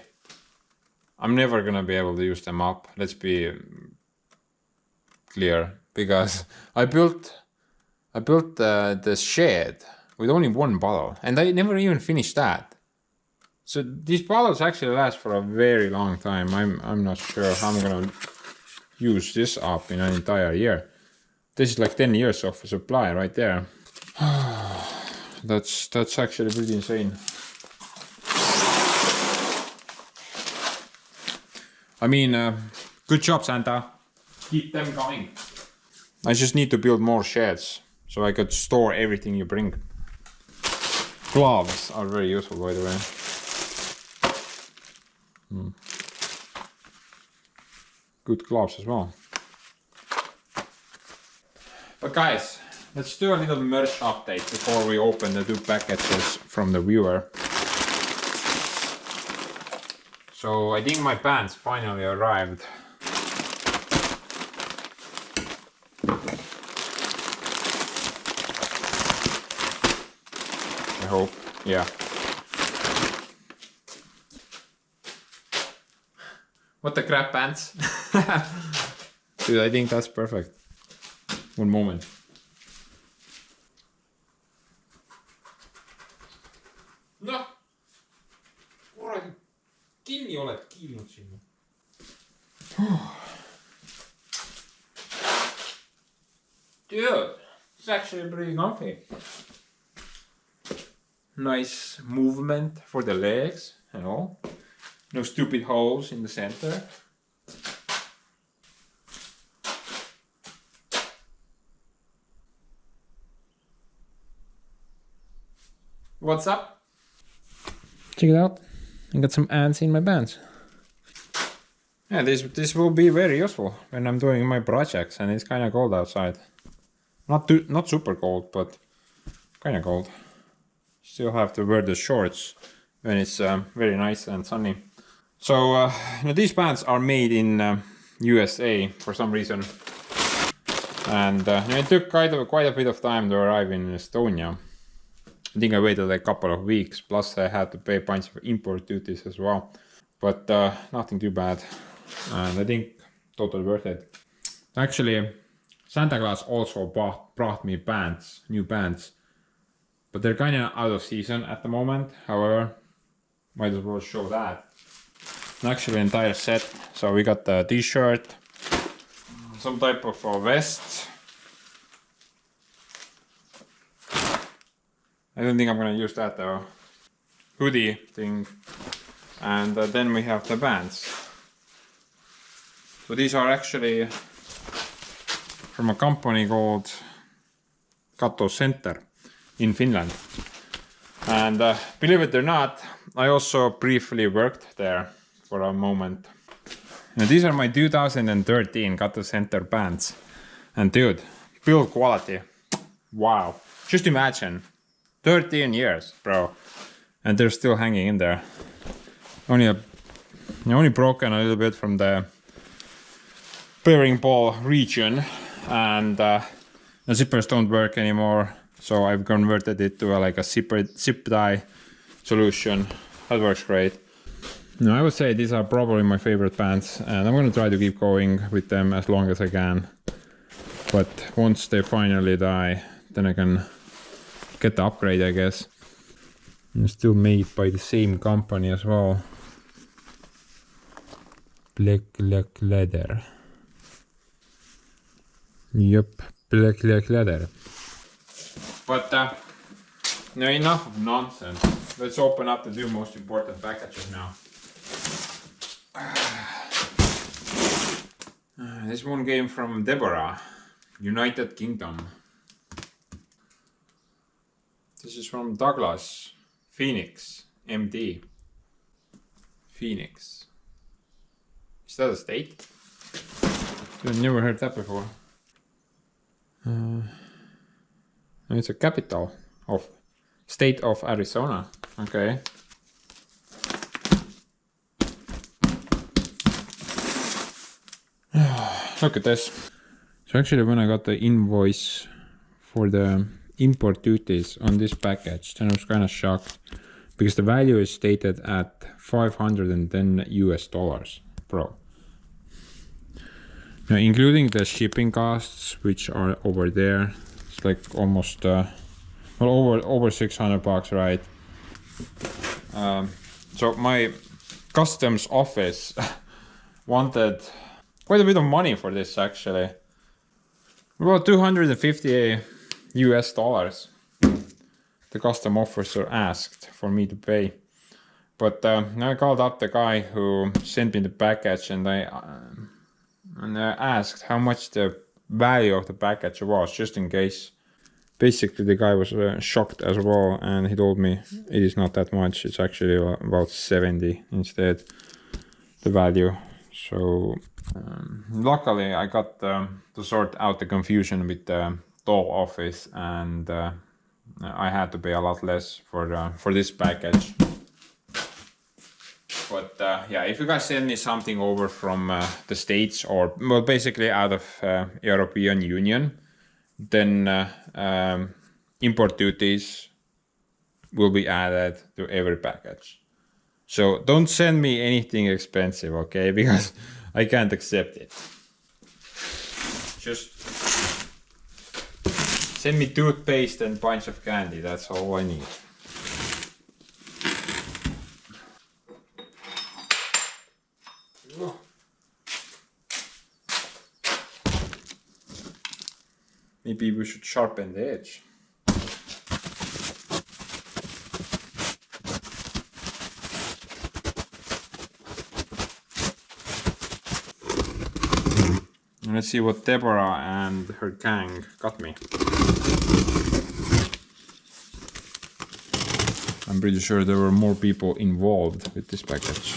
I'm never gonna be able to use them up. Let's be clear, because I built the shed with only one bottle, and I never even finished that. So these bottles actually last for a very long time. I'm not sure how I'm gonna use this up in an entire year. This is like 10 years of supply right there. That's actually pretty insane. I mean, good job, Santa. Keep them coming. I just need to build more sheds so I could store everything you bring. Gloves are very useful, by the way. Good gloves as well. But guys, let's do a little merch update before we open the 2 packages from the viewer. So I think my pants finally arrived. I hope. Yeah. What the crap, pants? Dude, I think that's perfect. One moment. No! Kuradi, kinni oled kiilnud sinna. Dude, it's actually pretty comfy. Nice movement for the legs and all. No stupid holes in the center. What's up? Check it out. I got some ants in my pants. Yeah, this will be very useful when I'm doing my projects and it's kind of cold outside. Not super cold, but kind of cold. Still have to wear the shorts when it's very nice and sunny. So these pants are made in USA for some reason, and it took quite a bit of time to arrive in Estonia. I think I waited like a couple of weeks, plus I had to pay a bunch of import duties as well, but nothing too bad, and I think totally worth it. Actually, Santa Claus also brought me pants, new pants, but they're kind of out of season at the moment. However, might as well show that. Actually, entire set. So we got the t-shirt, some type of vest. I don't think I'm gonna use that though. Hoodie thing, and then we have the pants. So these are actually from a company called Kato Center in Finland, and believe it or not, I also briefly worked there for a moment. Now these are my 2013 Kato Center pants, and dude, build quality, wow, just imagine 13 years, bro, and they're still hanging in there. Only broken a little bit from the bearing ball region, and the zippers don't work anymore, so I've converted it to like a zip tie solution. That works great. No, I would say these are probably my favorite pants, and I'm gonna try to keep going with them as long as I can. But once they finally die, then I can get the upgrade, I guess. And still made by the same company as well. Black leather. Yep, black leather. But no, enough of nonsense. Let's open up the two most important packages now. This one came from Deborah, United Kingdom. This is from Douglas, Phoenix, MD. Phoenix. Is that a state? I've never heard that before. It's a capital of state of Arizona. Okay. Look at this. So actually when I got the invoice for the import duties on this package, then I was kind of shocked because the value is stated at $510 US, bro. Now including the shipping costs, which are over there, it's like almost well over $600, right? So my customs office wanted quite a bit of money for this, actually. About $250 US. The custom officer asked for me to pay. But I called up the guy who sent me the package, and I asked how much the value of the package was, just in case. Basically the guy was shocked as well, and he told me it is not that much, it's actually about 70 instead, the value. So luckily I got to sort out the confusion with the toll office, and I had to pay a lot less for this package. But yeah, if you guys send me something over from the States, or well, basically out of European Union, then import duties will be added to every package. So don't send me anything expensive, okay? Because I can't accept it. Just send me toothpaste and bunch of candy, that's all I need. Maybe we should sharpen the edge. Let's see what Deborah and her gang got me. I'm pretty sure there were more people involved with this package.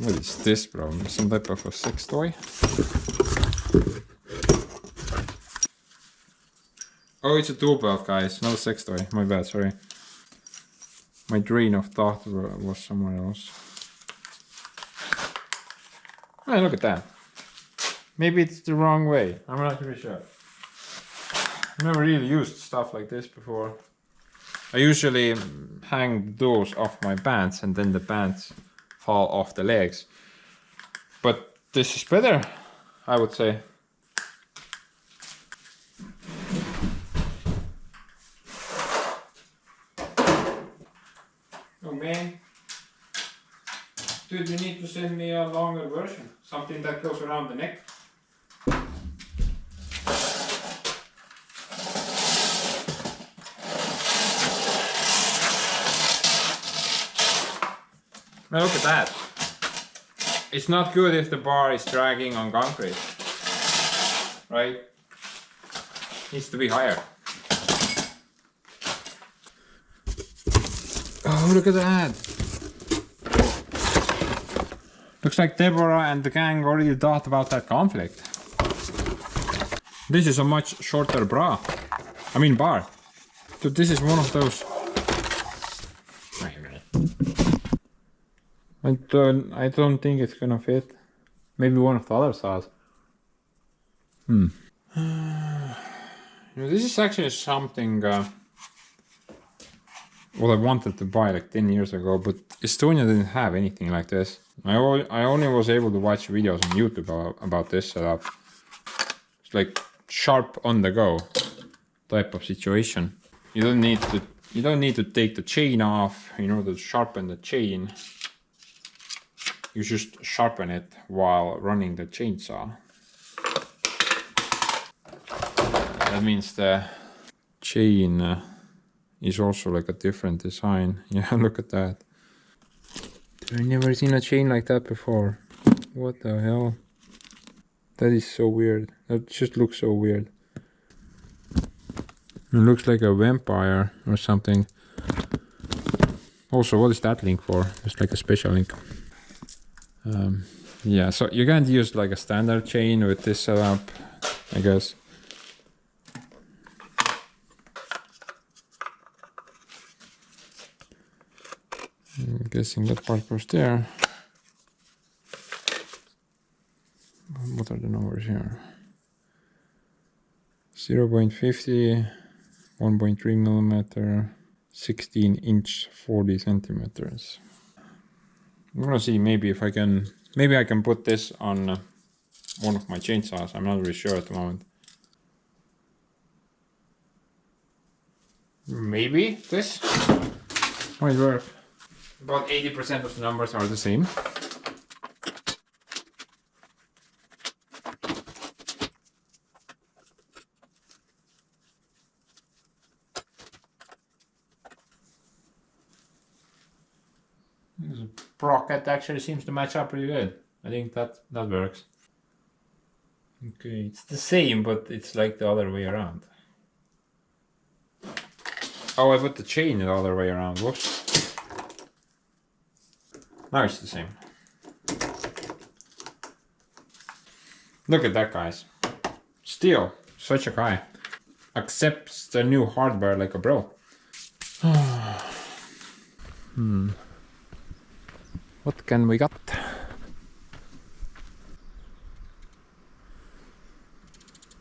What is this, bro? Some type of a sex toy? Oh, it's a tool belt, guys, not a sex toy. My bad, sorry. My train of thought was somewhere else. Oh, look at that. Maybe it's the wrong way. I'm not really sure. I've never really used stuff like this before. I usually hang those off my pants and then the pants fall off the legs. But this is better, I would say. Oh man. Dude, you need to send me a longer version. Something that goes around the neck. Now look at that. It's not good if the bar is dragging on concrete. Right? Needs to be higher. Oh, look at that. Looks like Deborah and the gang already thought about that conflict. This is a much shorter bar. Dude, this is one of those. Wait a minute. I don't think it's gonna fit. Maybe one of the other saws. You know, this is actually something what I wanted to buy like 10 years ago, but Estonia didn't have anything like this. I only was able to watch videos on YouTube about this setup. It's like sharp on the go type of situation. You don't need to take the chain off in order to sharpen the chain. You just sharpen it while running the chainsaw. That means the chain is also like a different design. Yeah, look at that. I've never seen a chain like that before. What the hell? That is so weird. That just looks so weird. It looks like a vampire or something. Also, what is that link for? It's like a special link. Yeah, so you can't use like a standard chain with this setup, I guess. I'm guessing that part goes there. What are the numbers here? 0.50, 1.3 millimeter, 16 inch, 40 centimeters. I'm gonna see maybe if I can, maybe I can put this on one of my chainsaws. I'm not really sure at the moment. Maybe this might work. About 80% of the numbers are the same. This sprocket actually seems to match up pretty good. I think that works. Okay, it's the same, but it's like the other way around. Oh, I put the chain the other way around. Whoops. Now it's the same. Look at that, guys. Still, such a guy. Accepts the new hardware like a bro. What can we got?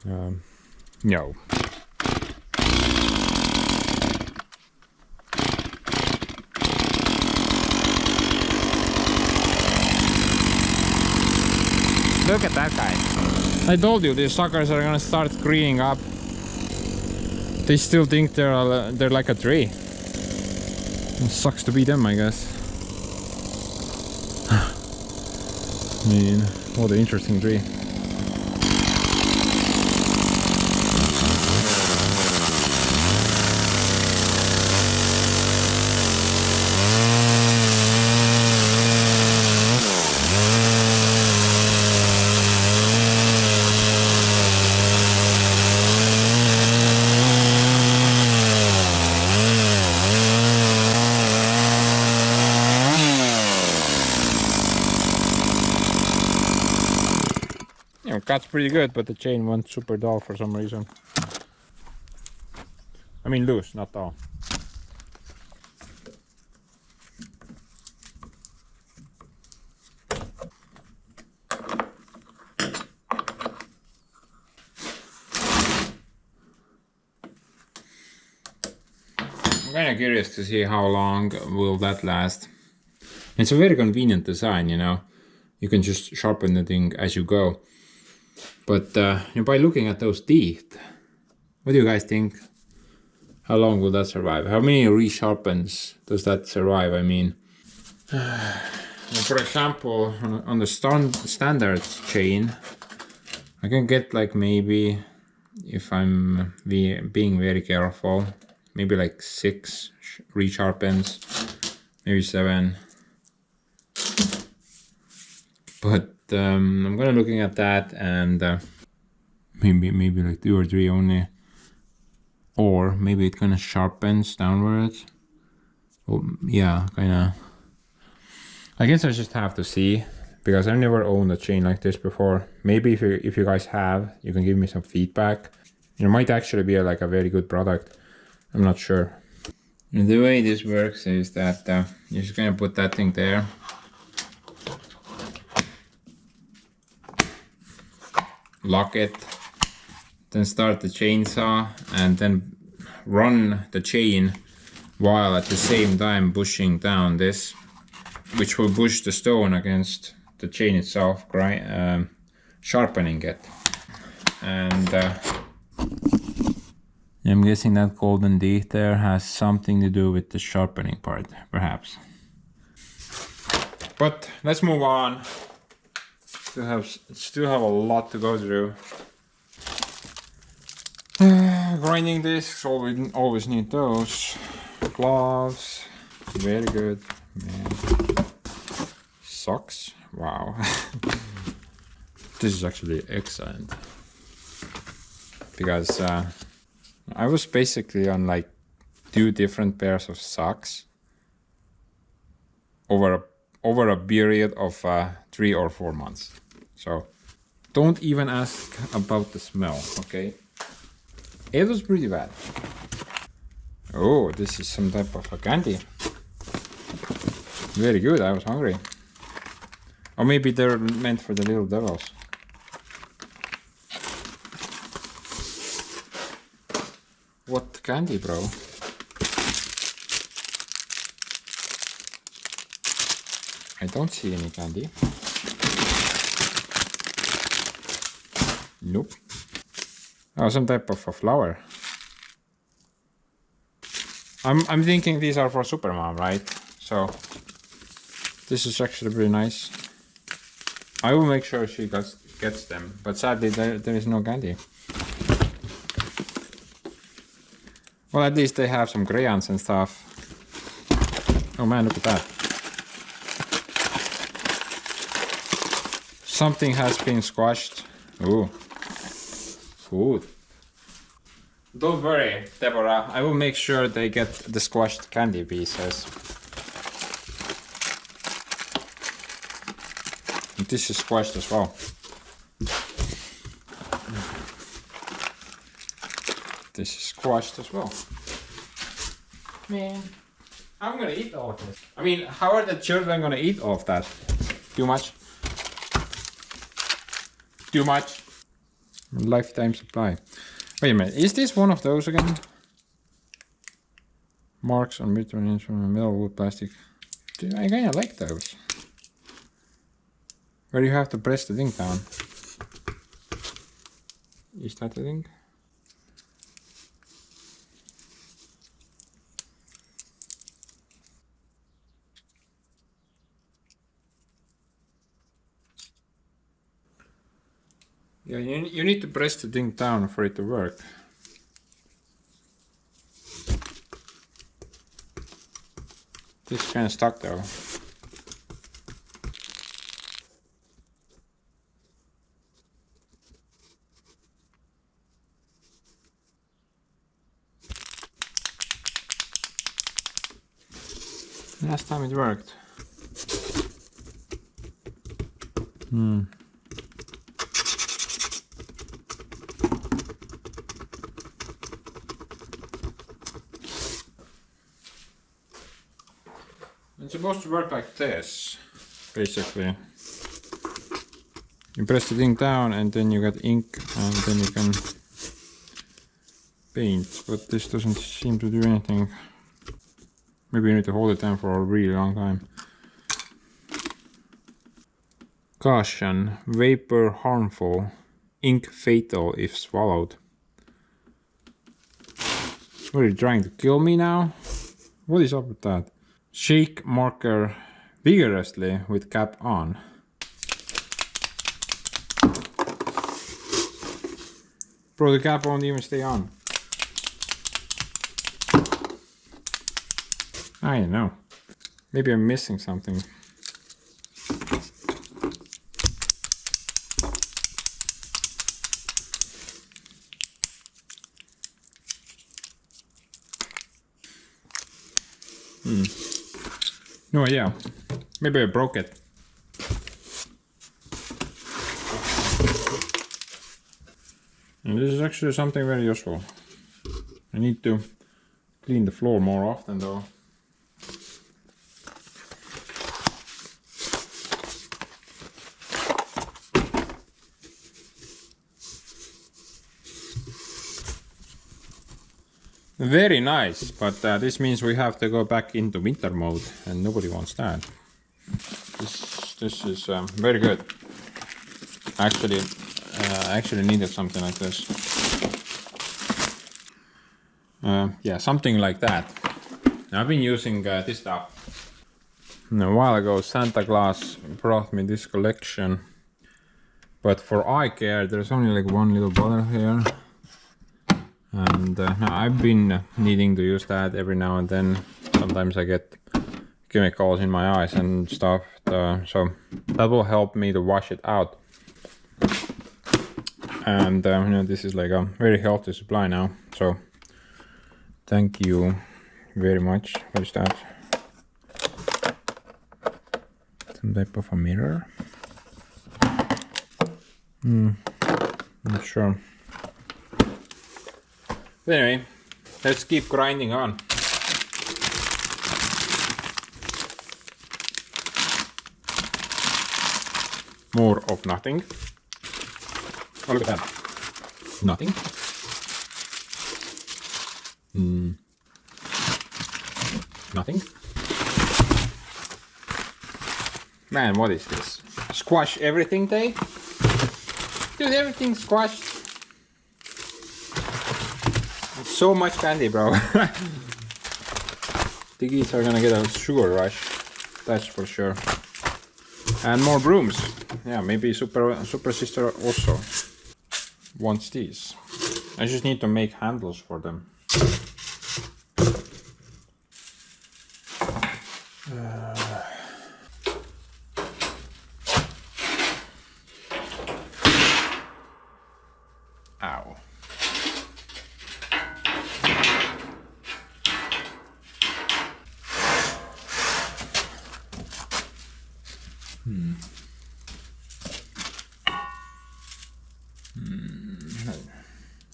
No. Look at that guy. I told you these suckers are gonna start greening up. They still think they're like a tree. It sucks to be them, I guess. I mean, what an interesting tree. Cut's pretty good, but the chain went super dull for some reason. I mean loose, not dull. I'm kind of curious to see how long will that last. It's a very convenient design, you know. You can just sharpen the thing as you go. But by looking at those teeth, what do you guys think? How long will that survive? How many resharpens does that survive? I mean, for example, on the standard chain, I can get like maybe, if I'm being very careful, maybe like 6 resharpens, maybe 7. But I'm gonna looking at that and maybe like 2 or 3 only, or maybe it kind of sharpens downwards. Oh, yeah, kind of. I guess I just have to see, because I've never owned a chain like this before. Maybe if you guys have, you can give me some feedback. It might actually be like a very good product. I'm not sure. And the way this works is that you're just gonna put that thing there. Lock it, then start the chainsaw and then run the chain while at the same time pushing down this, which will push the stone against the chain itself, sharpening it. And I'm guessing that golden teeth there has something to do with the sharpening part, perhaps. But let's move on. Still have a lot to go through. Grinding discs, always need those. Gloves, very good. Man. Socks, wow. This is actually excellent. Because I was basically on like 2 different pairs of socks over a period of 3 or 4 months. So don't even ask about the smell, okay? It was pretty bad. Oh, this is some type of a candy. Very good, I was hungry. Or maybe they're meant for the little devils. What candy, bro? I don't see any candy. Nope. Oh, some type of a flower. I'm thinking these are for Supermom, right? So this is actually pretty nice. I will make sure she gets them, but sadly there is no candy. Well, at least they have some crayons and stuff. Oh man, look at that. Something has been squashed. Ooh. Food. Don't worry, Deborah. I will make sure they get the squashed candy pieces. And this is squashed as well. This is squashed as well. Man. I'm gonna eat all of this. I mean, how are the children gonna eat all of that? Too much? Too much? Lifetime supply. Wait a minute, is this one of those again? Marks on between metal, wood, plastic. Dude, I kinda like those. Where you have to press the thing down. Is that the thing? Yeah, you need to press the thing down for it to work. This is kinda stuck though. Last time it worked. It's supposed to work like this, basically. You press the thing down and then you get ink and then you can paint, but this doesn't seem to do anything. Maybe you need to hold it down for a really long time. Caution, vapor harmful, ink fatal if swallowed. What, are you trying to kill me now? What is up with that? Shake marker vigorously with cap on. Bro, the cap won't even stay on. I don't know. Maybe I'm missing something. No idea. Maybe I broke it. And this is actually something very useful. I need to clean the floor more often though. Very nice, but this means we have to go back into winter mode and nobody wants that. This is very good. Actually, I actually needed something like this. Yeah, something like that. I've been using this stuff. And a while ago Santa Claus brought me this collection, but for eye care there's only like one little bottle here. And I've been needing to use that every now and then. Sometimes I get chemicals in my eyes and stuff, so that will help me to wash it out. And you know, this is like a very healthy supply now, so thank you very much. What is that? Some type of a mirror? Not sure. But anyway, let's keep grinding on. More of nothing. Oh, look at that. Nothing. Nothing. Man, what is this? Squash everything day? Dude, everything's squashed. So much candy, bro. The kids are gonna get a sugar rush, that's for sure. And more brooms. Yeah, maybe Super Sister also wants these. I just need to make handles for them. Ow.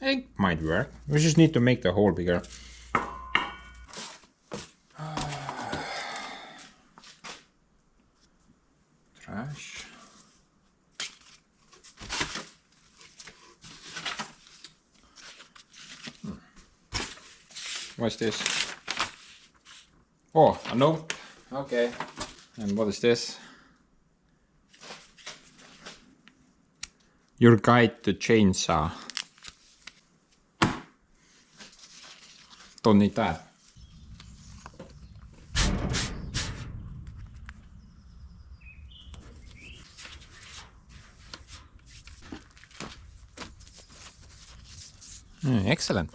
It might work. We just need to make the hole bigger. What's this? Oh, a note. Okay. And what is this? Your guide to chainsaw. Don't need that. Excellent.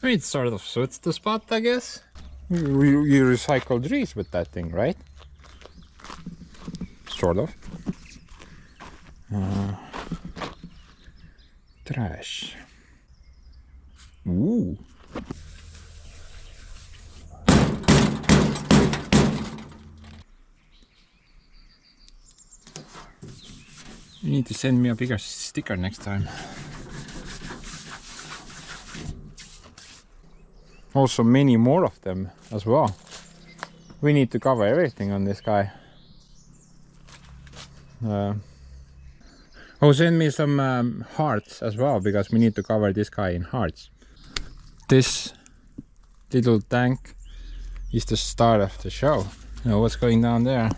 I mean, it sort of suits the spot, I guess. You recycle trees with that thing, right? Sort of. Trash. Ooh. You need to send me a bigger sticker next time. Also many more of them as well. We need to cover everything on this guy. Oh, send me some hearts as well, because we need to cover this guy in hearts. This little tank is the start of the show. You know what's going down there?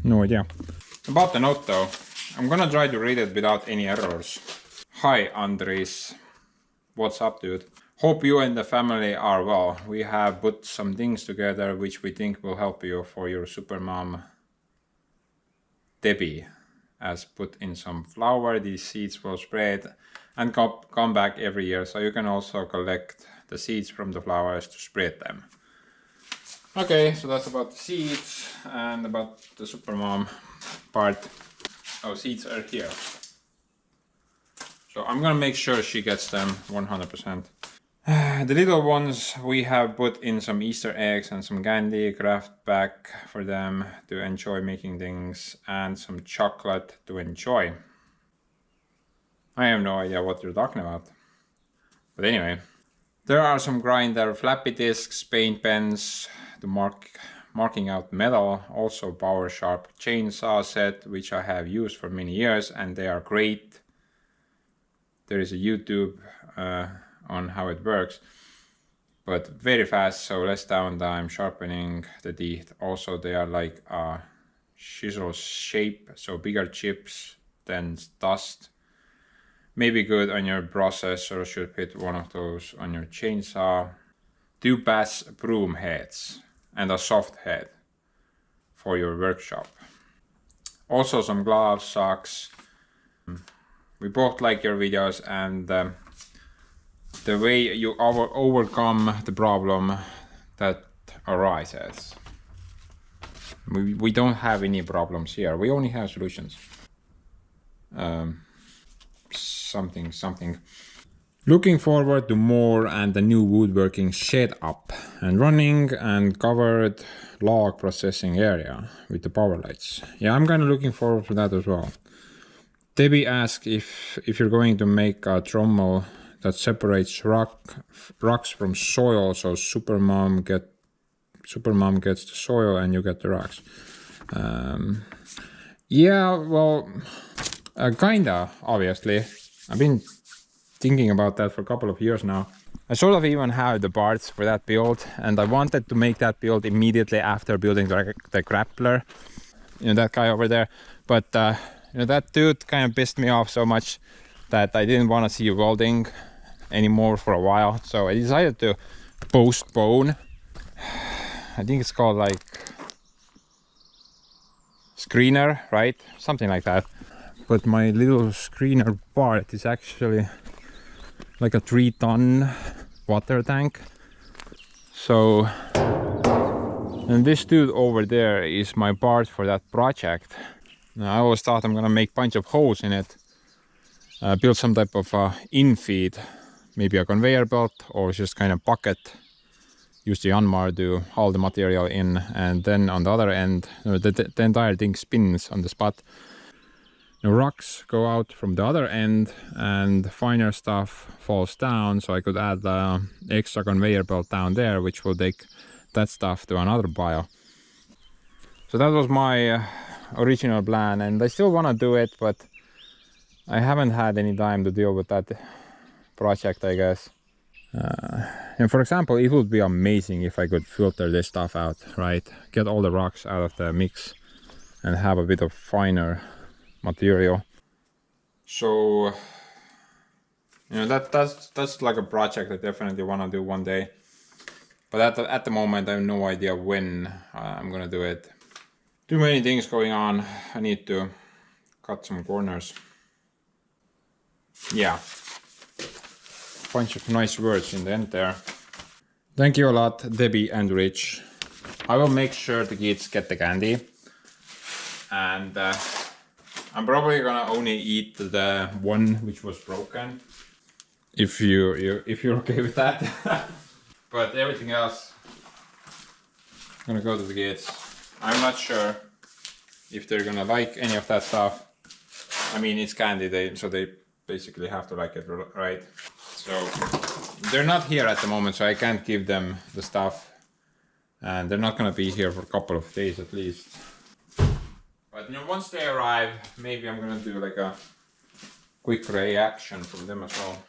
No idea. About the note though, I'm gonna try to read it without any errors. Hi Andres. What's up, dude? Hope you and the family are well. We have put some things together which we think will help you for your supermom Debbie. As put in some flour, these seeds will spread and come back every year, so you can also collect the seeds from the flowers to spread them. Okay, so that's about the seeds and about the supermom part. Oh, seeds are here. So I'm gonna make sure she gets them 100%. The little ones, we have put in some Easter eggs and some candy craft back for them to enjoy making things, and some chocolate to enjoy. I have no idea what you're talking about. But anyway, there are some grinder, floppy disks, paint pens to marking out metal, also power sharp chainsaw set, which I have used for many years, and they are great. There is a YouTube on how it works, but very fast, so less downtime sharpening the teeth. Also they are like a chisel shape, so bigger chips than dust. Maybe good on your processor, should fit one of those on your chainsaw. 2 bass broom heads and a soft head for your workshop. Also some gloves, socks. We both like your videos, and the way you overcome the problem that arises. We don't have any problems here, we only have solutions. Something. Looking forward to more and the new woodworking shed up and running and covered log processing area with the power lights. Yeah, I'm kind of looking forward to that as well. Debbie asked if you're going to make a trommel that separates rocks from soil, so supermom gets the soil and you get the rocks. Yeah, well, kinda, obviously. I've been thinking about that for a couple of years now. I sort of even have the parts for that build, and I wanted to make that build immediately after building the grappler. You know, that guy over there. But you know, that dude kind of pissed me off so much that I didn't want to see welding anymore for a while. So I decided to postpone. I think it's called like screener, right? Something like that. But my little screener part is actually like a 3-ton water tank. So, and this dude over there is my part for that project. Now, I always thought I'm gonna make a bunch of holes in it, build some type of infeed, maybe a conveyor belt or just kind of bucket, use the Lawnmower to haul the material in, and then on the other end, the entire thing spins on the spot. the rocks go out from the other end and the finer stuff falls down, so I could add the extra conveyor belt down there, which will take that stuff to another pile. So that was my original plan, and I still want to do it, but I haven't had any time to deal with that project, I guess. And for example, it would be amazing if I could filter this stuff out, right? Get all the rocks out of the mix and have a bit of finer material. So, you know, that's like a project I definitely want to do one day. But at the moment, I have no idea when I'm gonna do it. Too many things going on. I need to cut some corners. Yeah. Bunch of nice words in the end there. Thank you a lot, Debbie and Rich. I will make sure the kids get the candy. And I'm probably gonna only eat the one which was broken. If you're okay with that. But everything else, I'm gonna go to the kids. I'm not sure if they're gonna like any of that stuff. I mean, it's candy, so they basically have to like it, right? So they're not here at the moment, so I can't give them the stuff. And they're not gonna be here for a couple of days at least. But you know, once they arrive, maybe I'm gonna do like a quick reaction from them as well.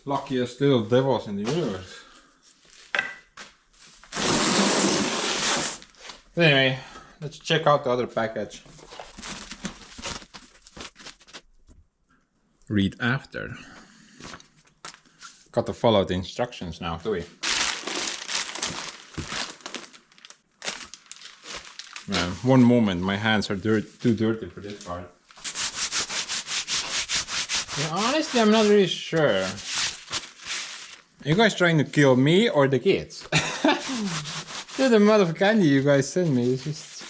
Luckiest little devils in the universe. But anyway, let's check out the other package. Read after. Got to follow the instructions now, do we? One moment, my hands are too dirty for this part. Yeah, honestly, I'm not really sure. Are you guys trying to kill me or the kids? The amount of candy you guys send me is just...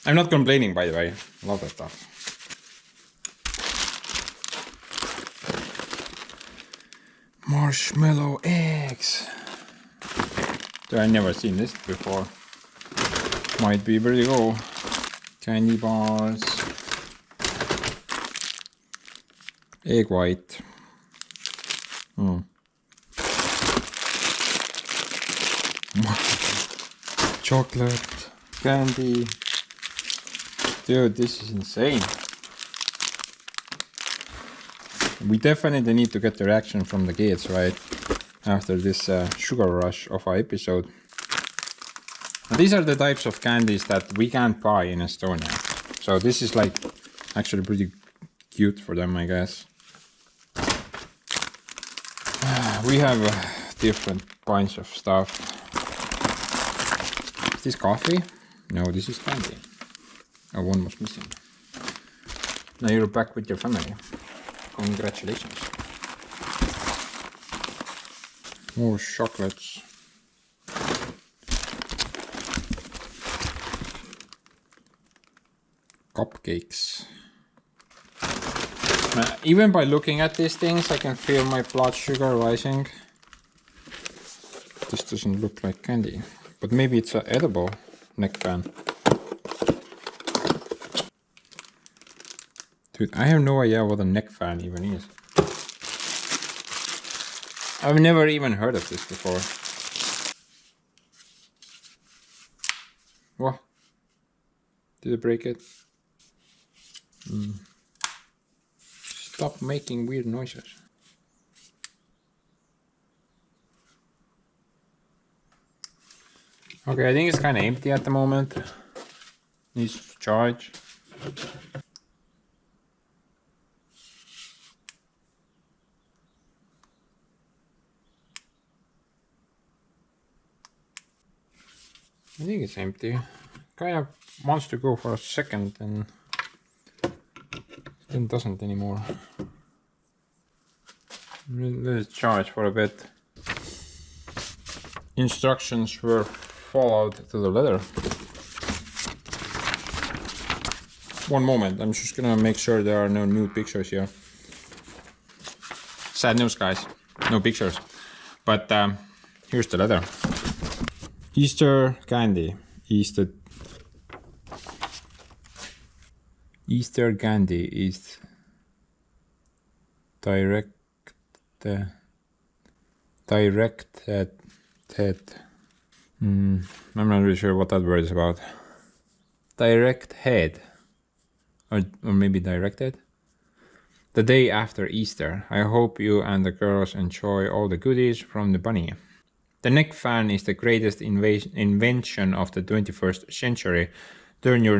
I'm not complaining, by the way. I love that stuff. Marshmallow eggs. I've never seen this before. Might be pretty cool. Candy bars. Egg white. Chocolate. Candy. Dude, this is insane. We definitely need to get the reaction from the kids, right? After this sugar rush of our episode. And these are the types of candies that we can't buy in Estonia. So this is like actually pretty cute for them, I guess. We have a different bunch of stuff. Is this coffee? No, this is candy. Oh, one was missing. Now you're back with your family. Congratulations. More chocolates. Cupcakes. Even by looking at these things, I can feel my blood sugar rising. This doesn't look like candy, but maybe it's an edible neck fan. Dude, I have no idea what a neck fan even is. I've never even heard of this before. What? Did I break it? Stop making weird noises. Okay, I think it's kind of empty at the moment. Needs to charge. I think it's empty. Kind of wants to go for a second and then doesn't anymore. Let it charge for a bit. Instructions were followed to the letter. One moment, I'm just gonna make sure there are no nude pictures here. Sad news, guys, no pictures. But here's the letter. Easter candy. Easter candy is directed. I'm not really sure what that word is about. Direct head, or maybe directed. The day after Easter. I hope you and the girls enjoy all the goodies from the bunny. The neck fan is the greatest invention of the 21st century. Turn your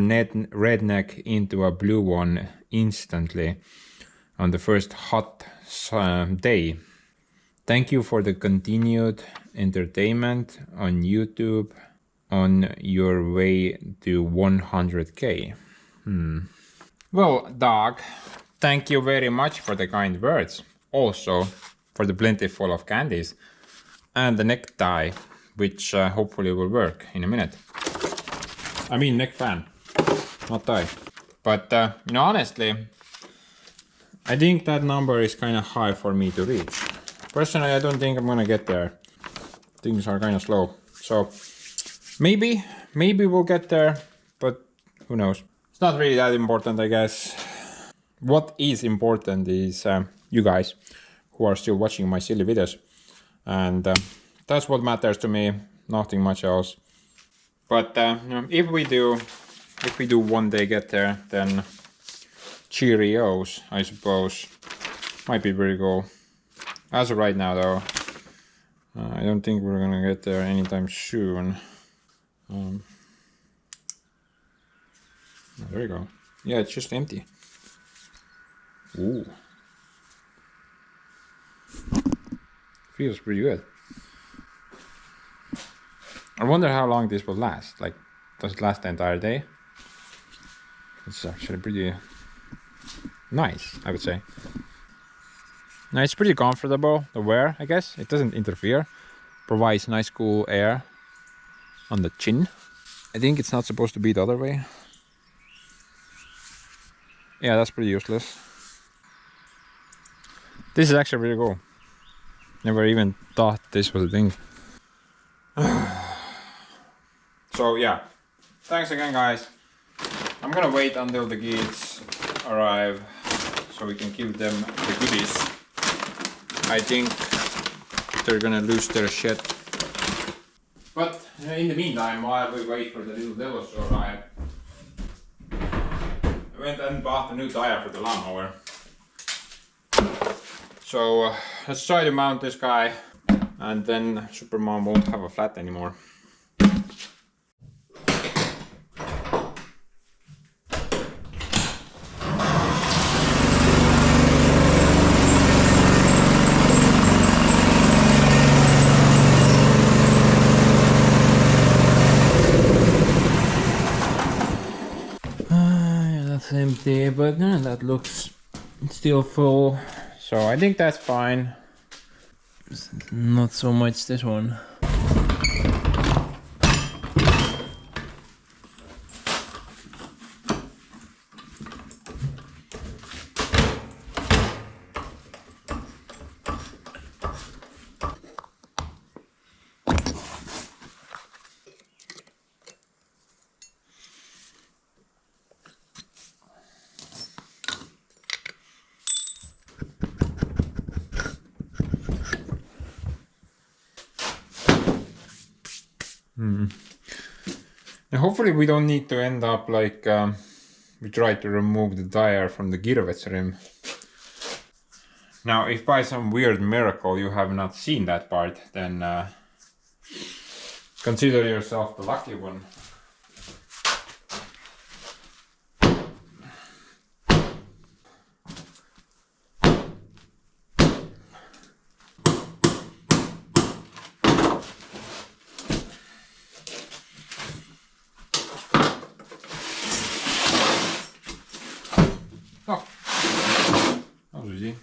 red neck into a blue one instantly on the first hot day. Thank you for the continued entertainment on YouTube on your way to 100k. Well, dog, thank you very much for the kind words. Also for the plentiful of candies and the necktie, which hopefully will work in a minute. I mean neck fan, not tie. But you know, honestly, I think that number is kind of high for me to reach. Personally, I don't think I'm gonna get there. Things are kind of slow. So maybe we'll get there, but who knows. It's not really that important, I guess. What is important is you guys who are still watching my silly videos. And that's what matters to me, nothing much else. But you know, if we do one day get there, then Cheerios, I suppose, might be pretty cool. As of right now, though, I don't think we're gonna get there anytime soon. There you go. Yeah, it's just empty. Ooh. Feels pretty good. I wonder how long this will last. Like, does it last the entire day? It's actually pretty nice, I would say. Now it's pretty comfortable, the wear, I guess. It doesn't interfere. Provides nice cool air on the chin. I think it's not supposed to be the other way. Yeah, that's pretty useless. This is actually really cool. Never even thought this was a thing. So yeah, thanks again, guys. I'm gonna wait until the kids arrive so we can give them the goodies. I think they're gonna lose their shit. But in the meantime, while we wait for the little devils to arrive, I went and bought a new tire for the lawnmower. So let's try to mount this guy, and then Supermom won't have a flat anymore. Empty, but that looks still full, so I think that's fine. Not so much this one. And hopefully we don't need to end up like we tried to remove the tire from the Girvets rim. Now, if by some weird miracle you have not seen that part, then consider yourself the lucky one. Oh, that was easy.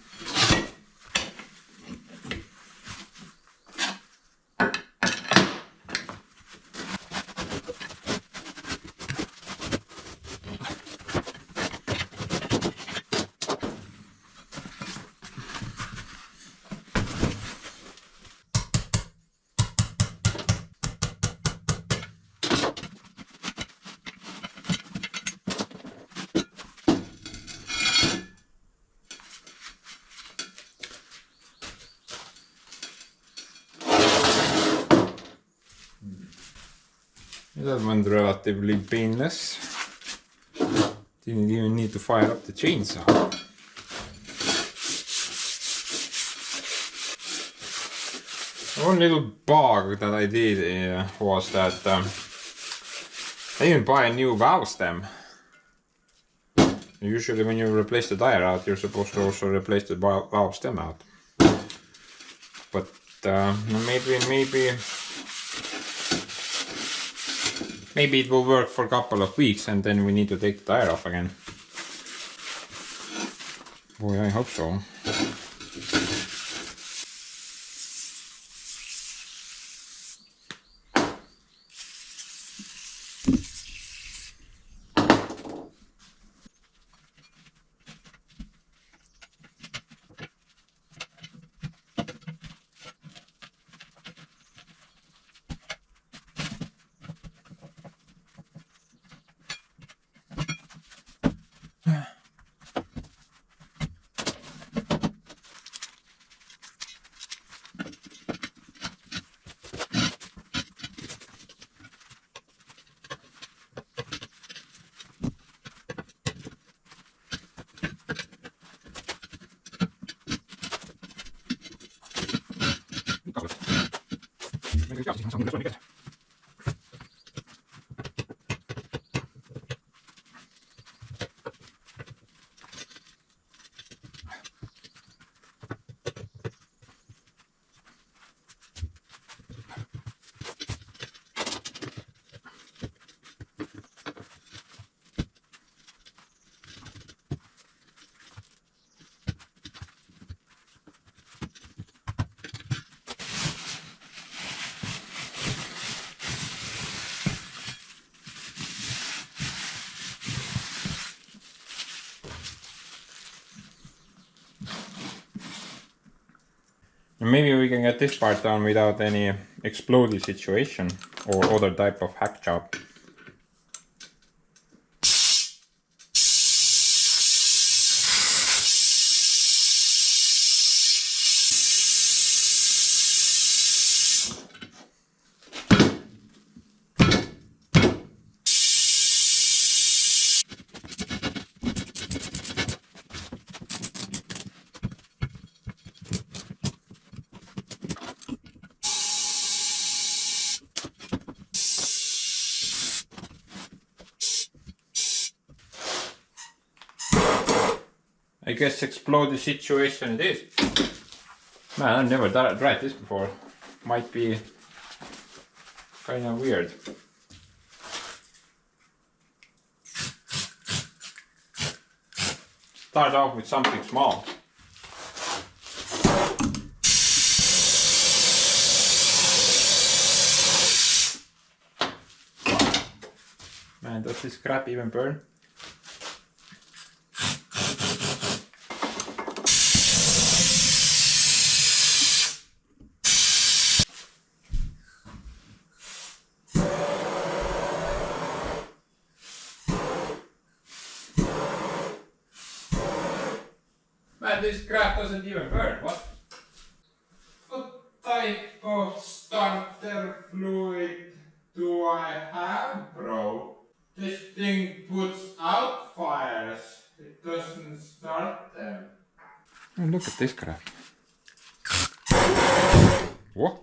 That went relatively painless. Didn't even need to fire up the chainsaw. One little bug that I did was that I didn't buy a new valve stem. Usually when you replace the tire out, you're supposed to also replace the valve stem out. But maybe it will work for a couple of weeks and then we need to take the tire off again. Boy, I hope so. And maybe we can get this part done without any explodey situation or other type of hack job. I guess explodey situation it is. Man, I've never tried this before. Might be kind of weird. Start off with something small. Man, does this crap even burn? Man, this crap doesn't even burn. What type of starter fluid do I have, bro? This thing puts out fires. It doesn't start them. Oh, look at this crap. What?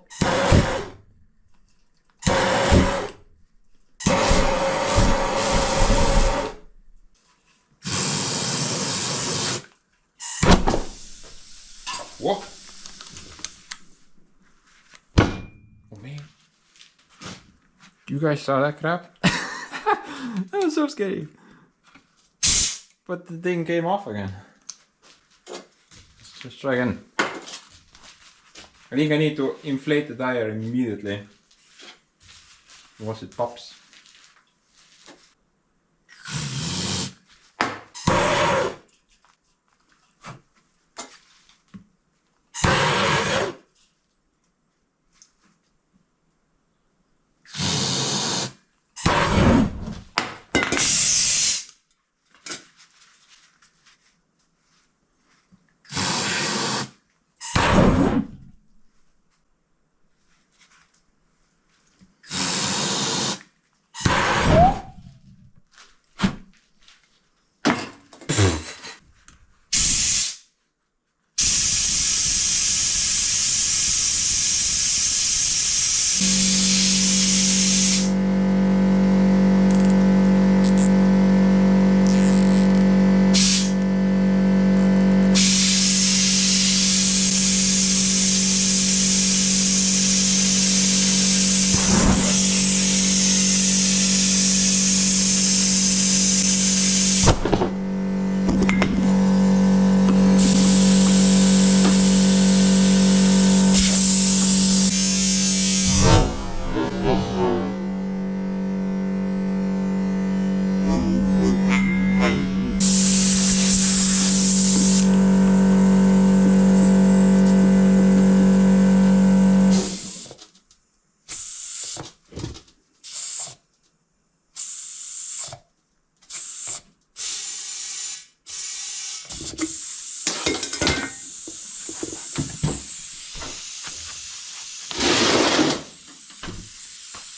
What? Oh man. You guys saw that crap? That was so scary. But the thing came off again. Let's just try again. I think I need to inflate the tire immediately once it pops.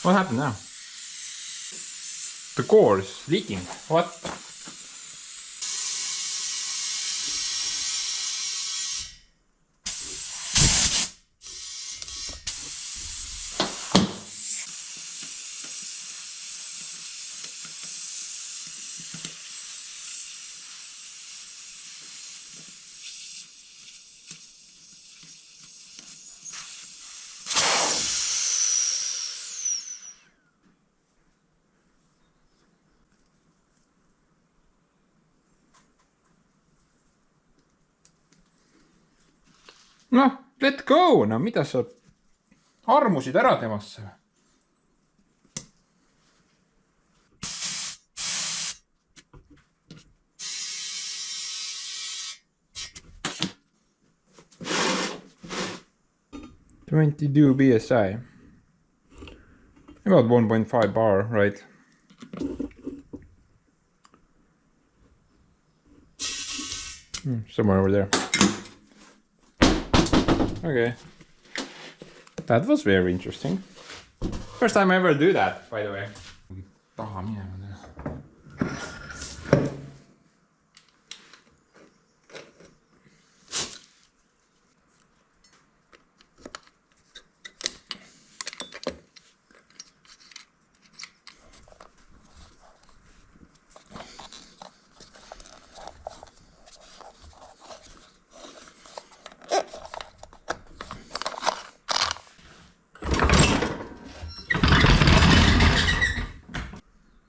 What happened now? The core is leaking. What? Noh, let go, no mida sa armusid ära temasse? $22 BSI. About 1.5 bar, right? Somewhere over there. Okay. That was very interesting. First time I ever do that, by the way. Taha minema teha.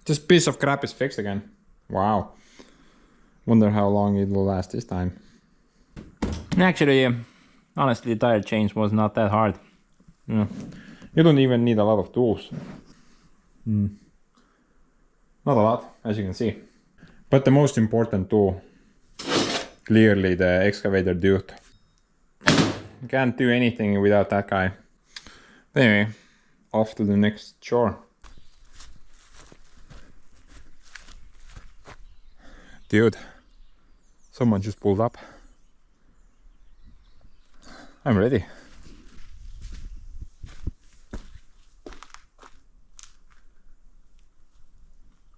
This piece of crap is fixed again. Wow. Wonder how long it will last this time. Actually, honestly, the tire change was not that hard. You don't even need a lot of tools. Not a lot, as you can see. But the most important tool, clearly the excavator dude. You can't do anything without that guy. Anyway, off to the next chore. Dude, someone just pulled up. I'm ready.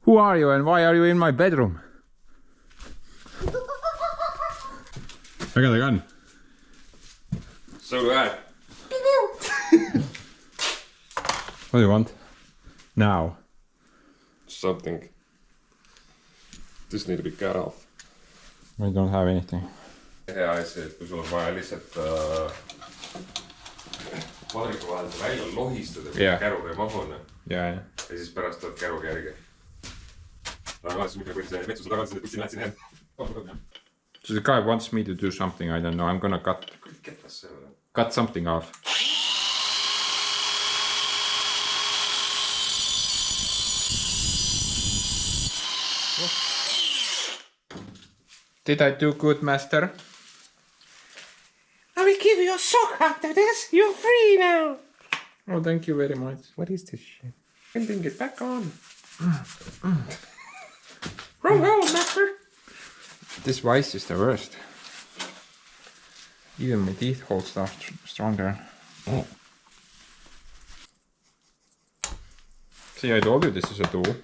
Who are you and why are you in my bedroom? I got a gun. So do I. What do you want? Now. Something. This need to be cut off. We don't have anything. Hea asi, et kui sul on vaja lihtsalt valmiku vahel see välja lohistada, kui käruga ei mahune. Ja siis pärast tuleb käruga järgi. Aga vaatasin, miks ma see metsu tagasi, et kutsin lähtsin enne. So the guy wants me to do something, I don't know, I'm gonna cut something off. Did I do good, master? I will give you a sock after this. You're free now. Oh, thank you very much. What is this shit? Bending it back on. Roll, master. This vice is the worst. Even my teeth hold stuff stronger. Oh. See, I told you this is a tool.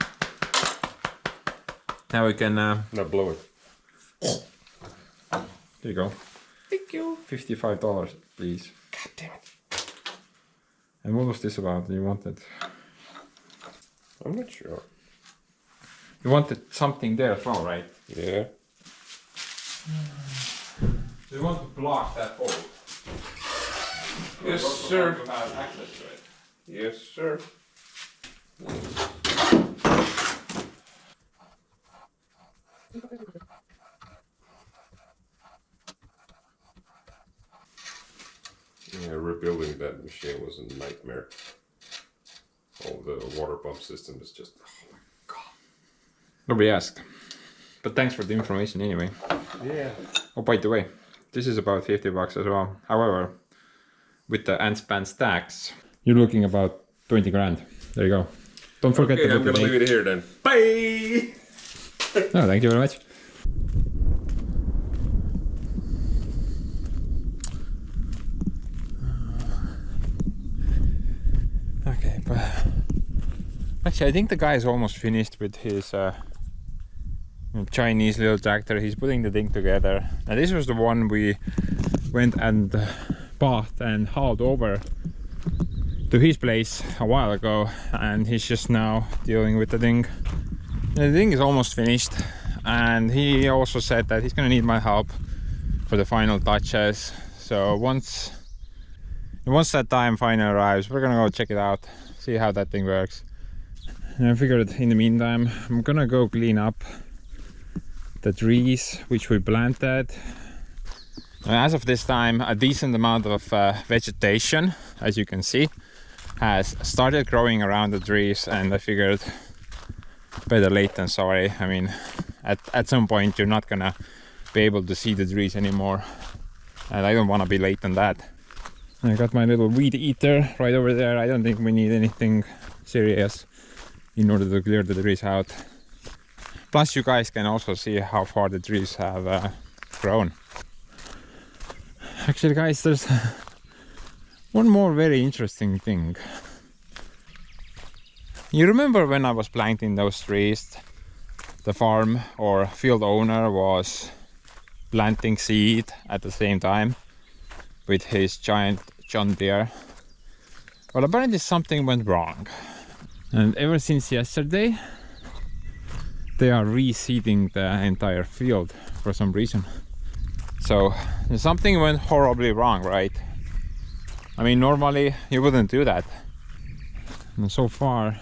Now we can... Now blow it. There you go. Thank you. $55, please. God damn it. And what was this about? You wanted... I'm not sure. You wanted something there as well, right? Yeah. Do you want to block that hole? Yes, sir. To have access to it. Yes, sir. Yeah, rebuilding that machine was a nightmare. All the water pump system is just, oh my god. Nobody asked. But thanks for the information anyway. Yeah. Oh, by the way, this is about $50 as well. However, with the ants pants tax, you're looking about 20 grand. There you go. Don't forget to I'm gonna leave it here then. Bye! No, thank you very much. Okay, but Actually, I think the guy is almost finished with his Chinese little tractor. He's putting the thing together. Now this was the one we went and bought and hauled over to his place a while ago, and he's just now dealing with the thing. The thing is almost finished, and he also said that he's gonna need my help for the final touches. So once that time finally arrives, we're gonna go check it out, see how that thing works. And I figured in the meantime I'm gonna go clean up the trees which we planted. And as of this time, a decent amount of vegetation, as you can see, has started growing around the trees, and I figured better late than sorry. I mean, at some point you're not gonna be able to see the trees anymore, and I don't want to be late on that. I got my little weed eater right over there. I don't think we need anything serious in order to clear the trees out. Plus you guys can also see how far the trees have grown. Actually guys, there's one more very interesting thing. You remember when I was planting those trees, the farm or field owner was planting seed at the same time with his giant John Deere? Well, apparently something went wrong, and ever since yesterday they are reseeding the entire field for some reason. So something went horribly wrong, right? I mean, normally you wouldn't do that. And so far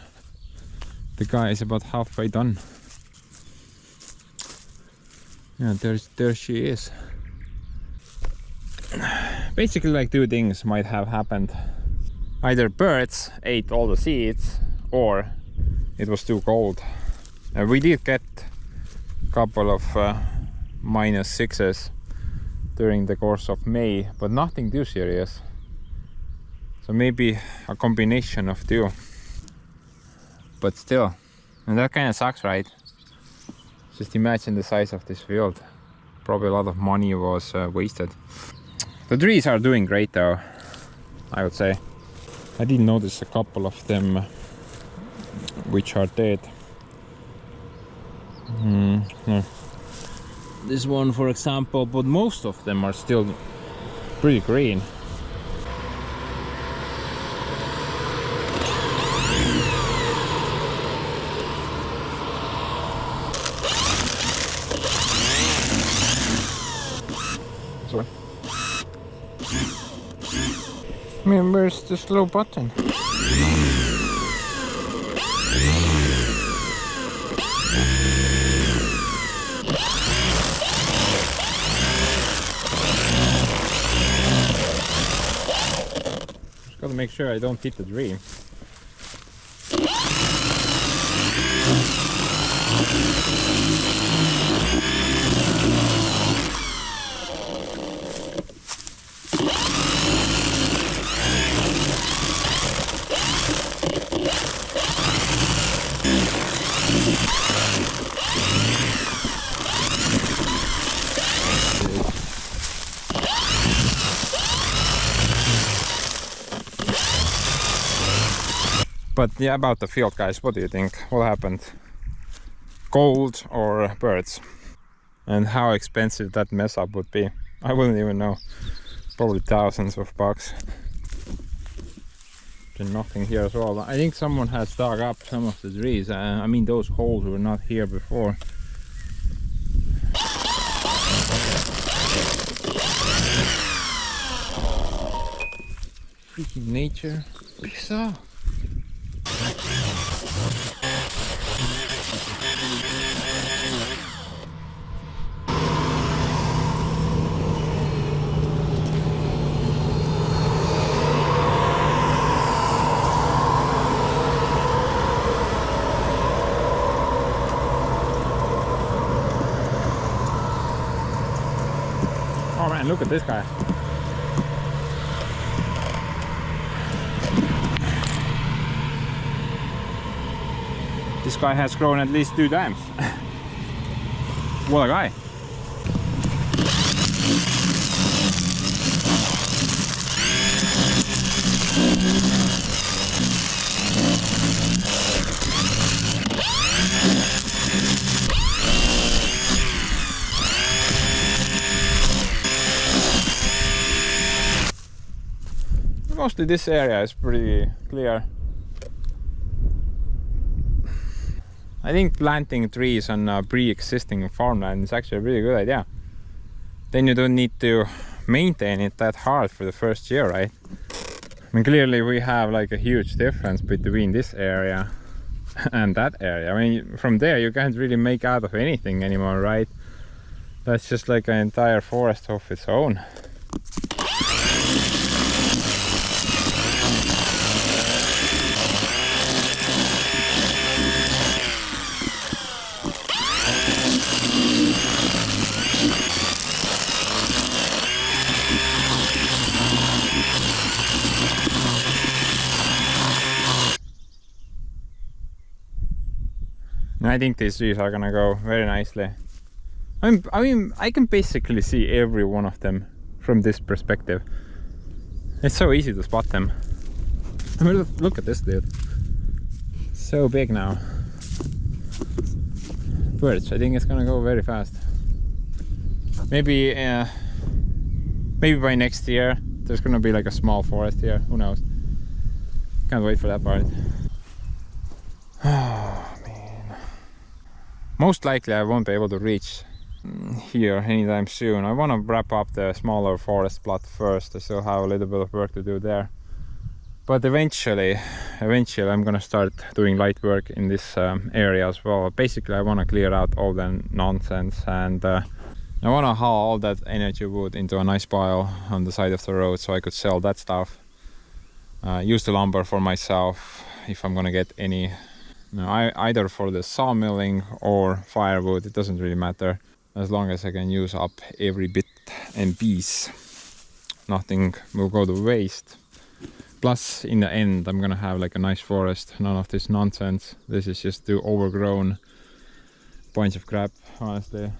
the guy is about halfway done. Yeah, there she is. Basically, like, two things might have happened. Either birds ate all the seeds, or it was too cold. We did get a couple of -6s during the course of May, but nothing too serious. So maybe a combination of two. But still, and that kind of sucks, right? Just imagine the size of this field. Probably a lot of money was wasted. The trees are doing great though, I would say. I did notice a couple of them which are dead. No. This one, for example, but most of them are still pretty green. Sorry. Man, where's the slow button? Just gotta make sure I don't hit the tree. But yeah, about the field, guys, what do you think? What happened? Cold or birds? And how expensive that mess up would be? I wouldn't even know. Probably thousands of bucks. There's nothing here as well. I think someone has dug up some of the trees. I mean, those holes were not here before. Freaking nature. Peace out. Oh man, look at this guy. This guy has grown at least 2 times. What a guy. mostly this area is pretty clear. I think planting trees on pre-existing farmland is actually a really good idea. Then you don't need to maintain it that hard for the first year, right? I mean, clearly we have like a huge difference between this area and that area. I mean, from there you can't really make out of anything anymore, right? That's just like an entire forest of its own. I think these trees are gonna go very nicely. I mean, I can basically see every one of them from this perspective. It's so easy to spot them. I mean, look at this dude. So big now. Birch, I think it's gonna go very fast. Maybe by next year there's gonna be like a small forest here. Who knows? Can't wait for that part. Most likely I won't be able to reach here anytime soon. I want to wrap up the smaller forest plot first. I still have a little bit of work to do there. But eventually I'm gonna start doing light work in this area as well. Basically I want to clear out all the nonsense, and I want to haul all that energy wood into a nice pile on the side of the road so I could sell that stuff. Use the lumber for myself if I'm gonna get any. Either for the sawmilling or firewood, it doesn't really matter, as long as I can use up every bit and piece. Nothing will go to waste. Plus, in the end, I'm gonna have like a nice forest, none of this nonsense. This is just too overgrown bunch of crap, honestly.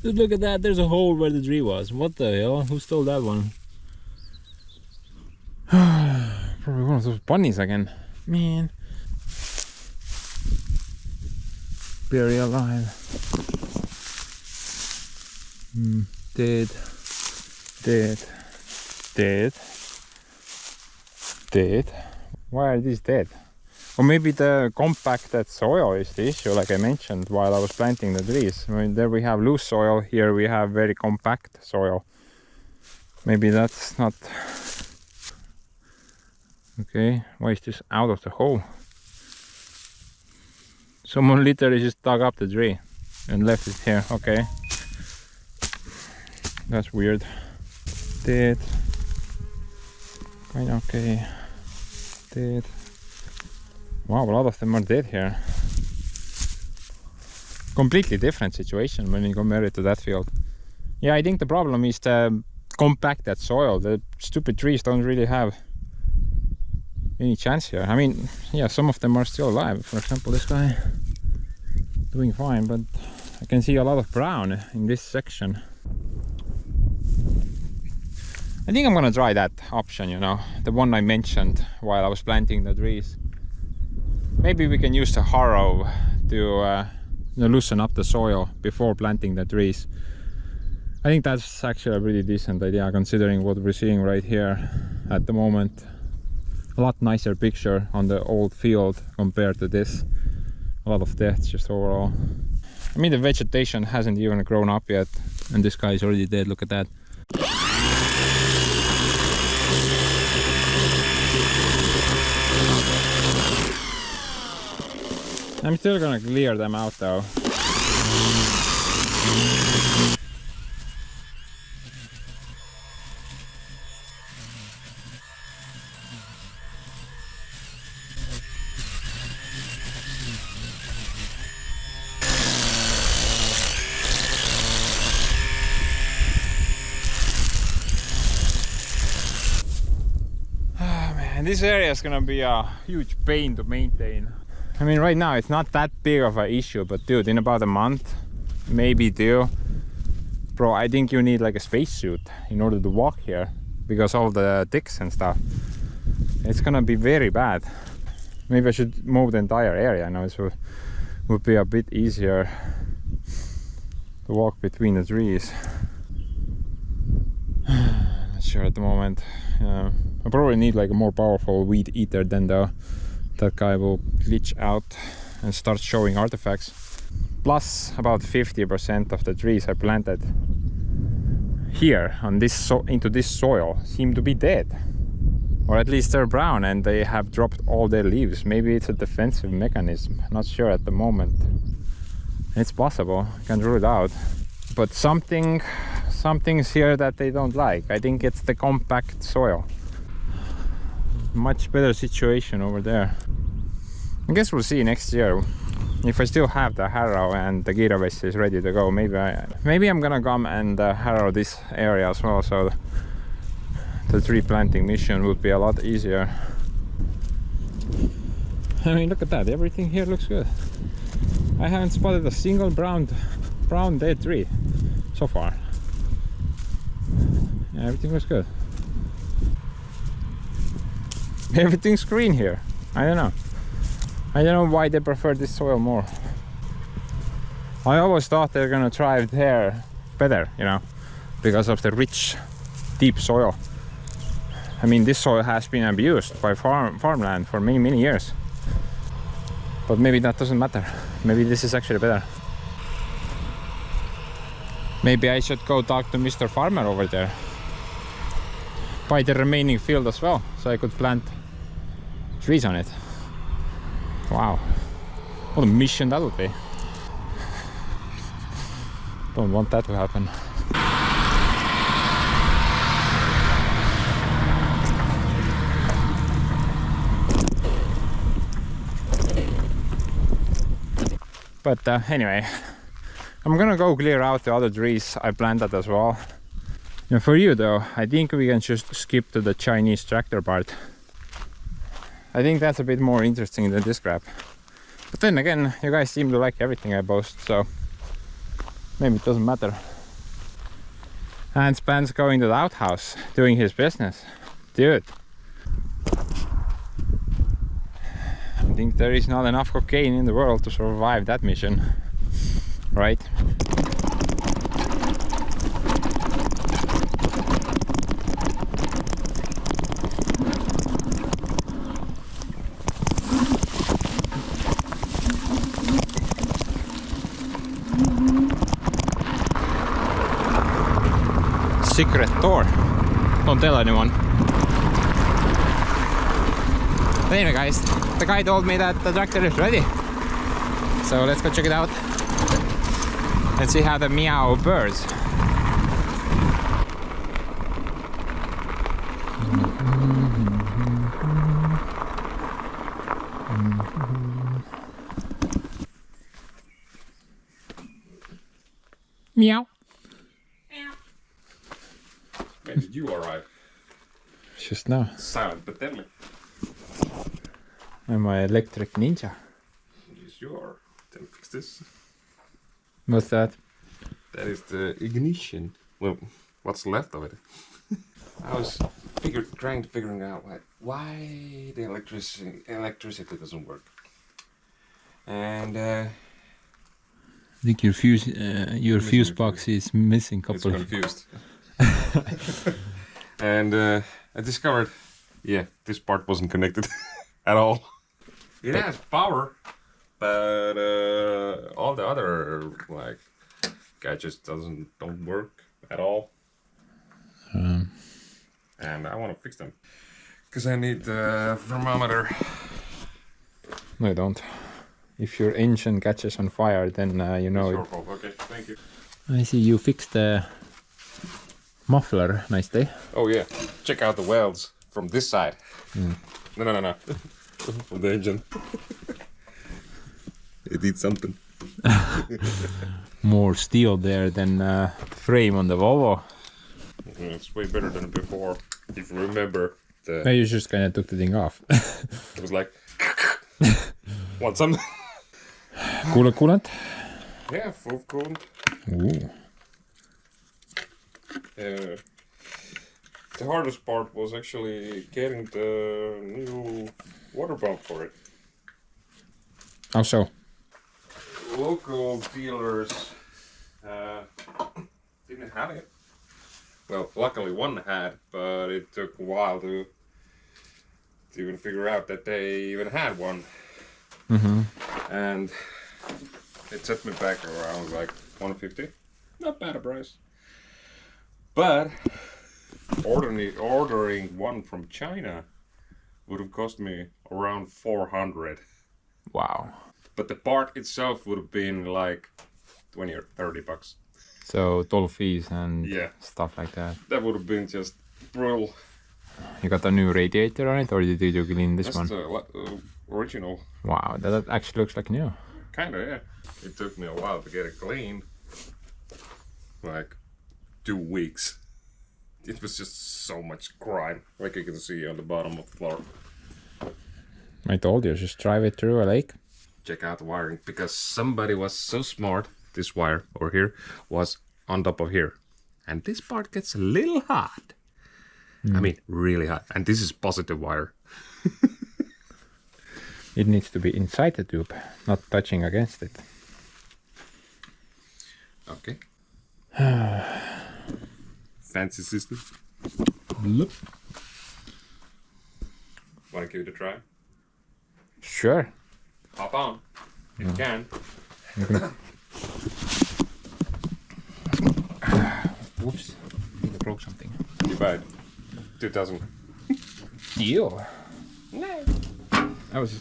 Dude, look at that, there's a hole where the tree was. What the hell? Who stole that one? Probably one of those bunnies again. Man. Barely alive. Dead. Dead. Dead. Dead. Why are these dead? Or maybe the compacted soil is the issue, like I mentioned while I was planting the trees. I mean, there we have loose soil, here we have very compact soil. Maybe that's not... Okay, why is this out of the hole? Someone literally just dug up the tree and left it here. Okay. That's weird. Dead. Kind of okay. Dead. Wow, a lot of them are dead here. Completely different situation when you compare it to that field. Yeah, I think the problem is the compacted soil. The stupid trees don't really have any chance here. I mean, yeah, some of them are still alive. For example, this guy doing fine, but I can see a lot of brown in this section. I think I'm gonna try that option, you know, the one I mentioned while I was planting the trees. Maybe we can use the harrow to loosen up the soil before planting the trees. I think that's actually a really decent idea considering what we're seeing right here at the moment. A lot nicer picture on the old field compared to this. A lot of deaths just overall. I mean, the vegetation hasn't even grown up yet, and this guy is already dead. Look at that. I'm still gonna clear them out though. And this area is gonna be a huge pain to maintain. I mean, right now it's not that big of an issue, but dude, in about a month, maybe 2, bro, I think you need like a spacesuit in order to walk here because of the ticks and stuff. It's gonna be very bad. Maybe I should mow the entire area now, so it would be a bit easier to walk between the trees. Not sure at the moment. I probably need like a more powerful weed eater than that guy will glitch out and start showing artifacts. Plus about 50% of the trees I planted here on this into this soil seem to be dead, or at least they're brown and they have dropped all their leaves. Maybe it's a defensive mechanism, not sure at the moment. It's possible, can't rule it out, but something's here that they don't like. I think it's the compact soil. Much better situation over there. I guess we'll see next year if I still have the harrow and the gearvest is ready to go. Maybe I'm gonna come and harrow this area as well, so the tree planting mission would be a lot easier. I mean, look at that, everything here looks good. I haven't spotted a single brown dead tree so far. Yeah, everything looks good. Everything's green here. I don't know why they prefer this soil more. I always thought they're gonna thrive there better, you know, because of the rich, deep soil. I mean, this soil has been abused by farmland for many years. But maybe that doesn't matter. Maybe this is actually better. Maybe I should go talk to Mr. Farmer over there. Buy the remaining field as well, so I could plant trees on it. Wow, what a mission that would be. Don't want that to happen. But anyway, I'm gonna go clear out the other trees I planted as well. And for you though, I think we can just skip to the Chinese tractor part. I think that's a bit more interesting than this crap. But then again, you guys seem to like everything I post, so maybe it doesn't matter. And Span's going to the outhouse, doing his business. Dude. I think there is not enough cocaine in the world to survive that mission, right? Secret door. Don't tell anyone. But anyway guys, the guy told me that the tractor is ready. So let's go check it out. Let's see how the meow birds. Meow. When did you arrive? Just now. Silent but deadly. I'm my electric ninja. Yes, you are. Then fix this. What's that? That is the ignition. Well, what's left of it. I was trying to figure out why the electricity doesn't work. And I think your fuse box is missing. It's confused. And I discovered, yeah, this part wasn't connected at all. It has power, but all the other like gadgets don't work at all. And I want to fix them because I need the thermometer. No, you don't. If your engine catches on fire, then you know. It's your fault. Okay, thank you. I see you fixed the muffler nicely. Oh yeah, check out the welds from this side. No. From the engine. It did something. More steel there than frame on the Volvo. It's way better than before, if you remember. No, you just kind of took the thing off. it was like, want some? Coolant? Yeah, full coolant. Ooh. The hardest part was actually getting the new water pump for it. How so? Local dealers didn't have it. Well, luckily one had, but it took a while to even figure out that they even had one. And it set me back around like 150. Not bad a price. But ordering one from China would have cost me around 400. Wow. But the part itself would have been like 20 or 30 bucks. So toll fees and Yeah. stuff like that. That would have been just brutal. You got a new radiator on it, or did you clean this That's one? the original. Wow, that actually looks like new. Kinda, yeah. It took me a while to get it cleaned. Like 2 weeks. It was just so much grime, like you can see on the bottom of the floor. I told you, just drive it through a lake. Check out the wiring, because somebody was so smart. This wire over here was on top of here. And this part gets a little hot. I mean, really hot. And this is positive wire. It needs to be inside the tube, not touching against it. Okay. Fancy system. Look. Wanna give it a try? Sure. Hop on. If you can. Whoops. I think I broke something. You buy it. 2000. Deal. No. I was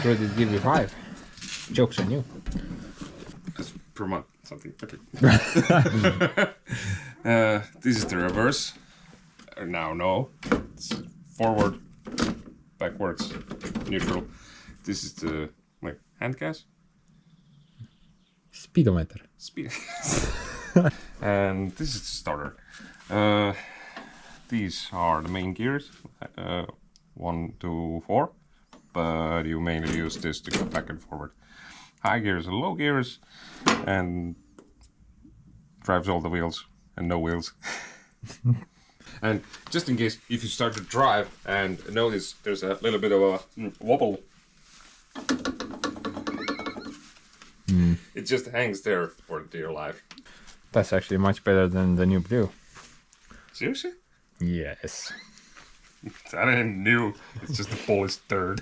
ready to give you 5. Joke's on you. That's per month. Something. Okay. This is the reverse. Now, no. It's forward, backwards, neutral. This is the like hand gas. Speedometer. Speed. And this is the starter. These are the main gears, 1, 2, 4, but you mainly use this to go back and forward. High gears and low gears, and drives all the wheels and no wheels. And just in case, if you start to drive and notice there's a little bit of a wobble, it just hangs there for dear life. That's actually much better than the new blue. Seriously? Yes. That ain't new, it's just a polished third.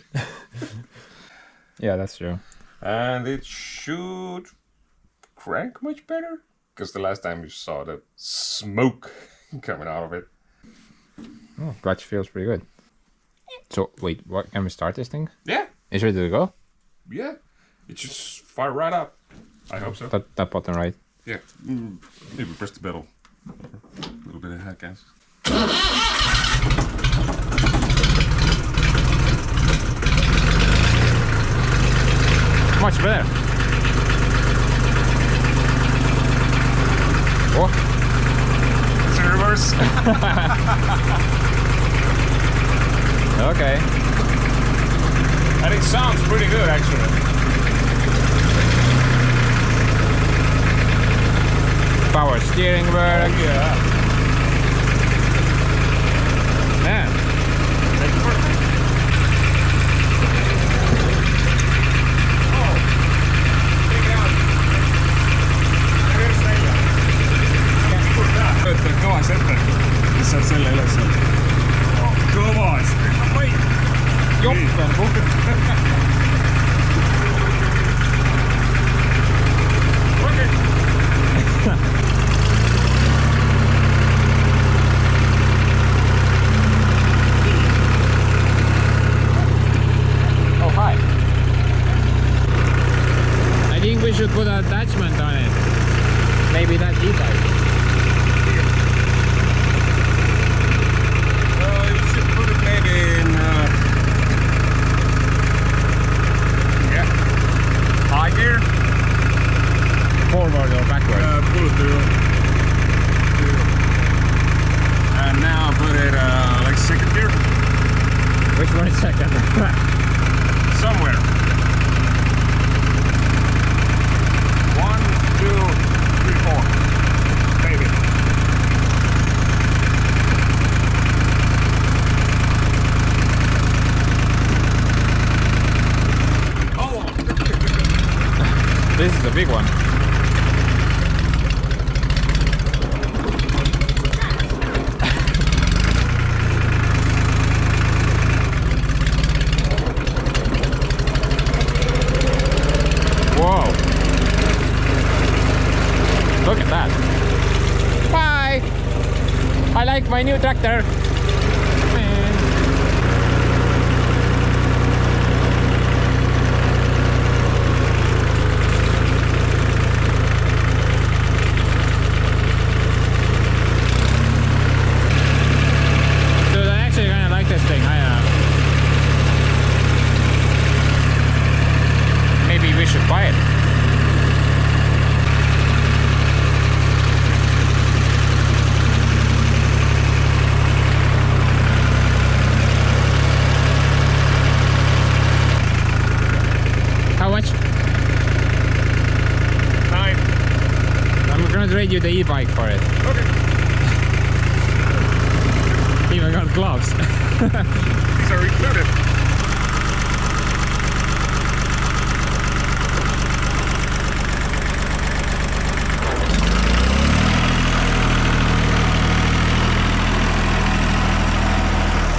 Yeah, that's true. And it should crank much better, because the last time you saw the smoke coming out of it. Oh, clutch feels pretty good. So, wait, what? Can we start this thing? Yeah, Is it ready to go? yeah, it should fire right up. I hope so. That button, right? Yeah, maybe press the pedal. A little bit of head gas. Much better. Oh, It's in reverse. okay. And it sounds pretty good actually. Power steering work. Yeah. Man, Take it for a spin. Oh, take it out. Kõva sette. Lihtsalt selle üles. Kõva. Oi. jopp on puhk. Oh, hi. I think we should put an attachment on it. Maybe that E-type. You should put it maybe in yeah, high gear. Forward or backward? Pull it through. And now put it like second gear. 1 second. Somewhere. 1, 2, 3, 4. Maybe. Oh! This is a big one. Whoa! Look at that. Bye! I like my new tractor. Dude, I actually kind of like this thing. Maybe we should buy it. How much? 9. I'm gonna trade you the e-bike for it. Okay. Even got gloves. These are included.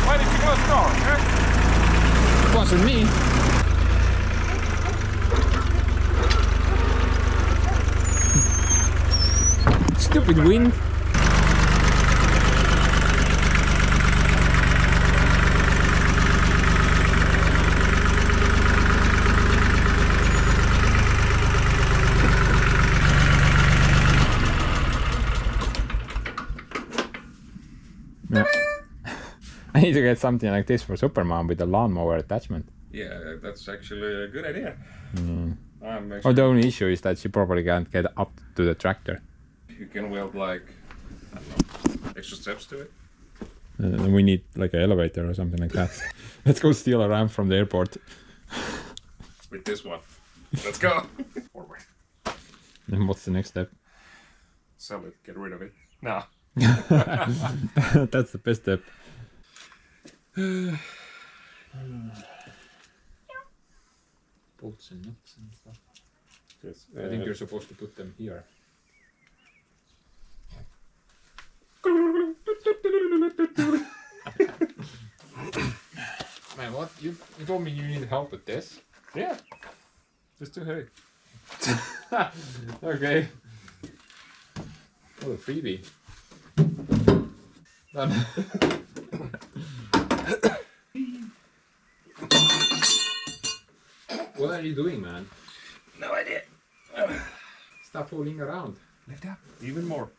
Why did you go store? Huh? It wasn't me. Stupid wind. Yeah. I need to get something like this for Superman with a lawnmower attachment. Yeah, that's actually a good idea. Oh, the only issue is that she probably can't get up to the tractor. You can weld like, I don't know, extra steps to it. We need like an elevator or something like that. Let's go steal a ramp from the airport. With this one. Let's go. Forward. And what's the next step? Sell it, get rid of it. No. That's the best step. Bolts and nuts and stuff. Yes, I think you're supposed to put them here. Man, what? You told me you need help with this? Yeah. It's too heavy. Okay. What a freebie. Done. What are you doing, man? No idea. Stop fooling around. Lift up. Even more.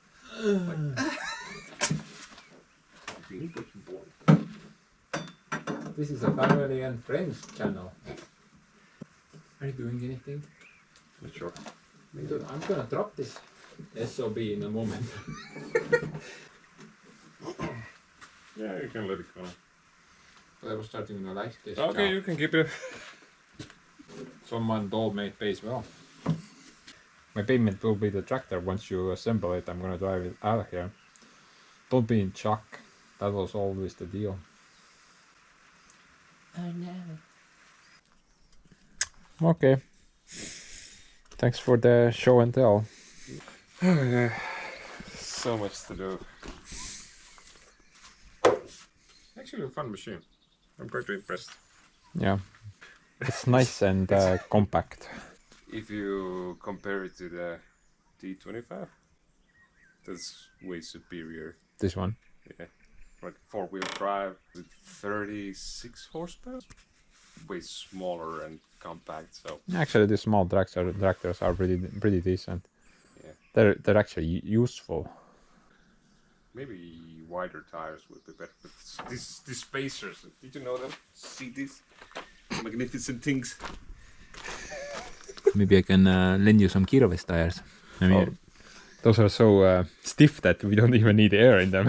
This is a family and friends channel. Are you doing anything? Not sure. Dude, I'm gonna drop this SOB in a moment. Yeah, you can let it go. But I was starting to like this. Okay, job. you can keep it. Someone told me it pays well. My payment will be the tractor. Once you assemble it, I'm gonna drive it out of here. Don't be in shock. That was always the deal. Oh no. Okay. Thanks for the show and tell. Oh, yeah. So much to do. Actually a fun machine. I'm pretty impressed. Yeah. It's nice and compact. If you compare it to the D25, that's way superior. This one. Yeah. Like 4-wheel drive with 36 horsepower. Way smaller and compact, so Actually, the small tractors are pretty decent. yeah. They're actually useful. Maybe wider tires would be better. But these spacers, did you know them? See these magnificent things? Maybe I can lend you some Kirovest tires. I mean, those are so stiff that we don't even need air in them.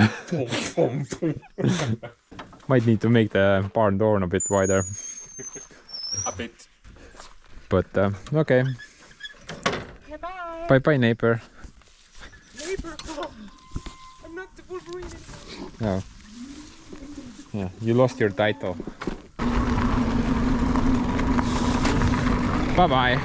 Might need to make the barn door a bit wider. A bit. But okay. Yeah, bye. Bye bye, neighbor. Neighbor, come. I'm not the Wolverine anymore. No. Yeah, you lost your title. Bye bye.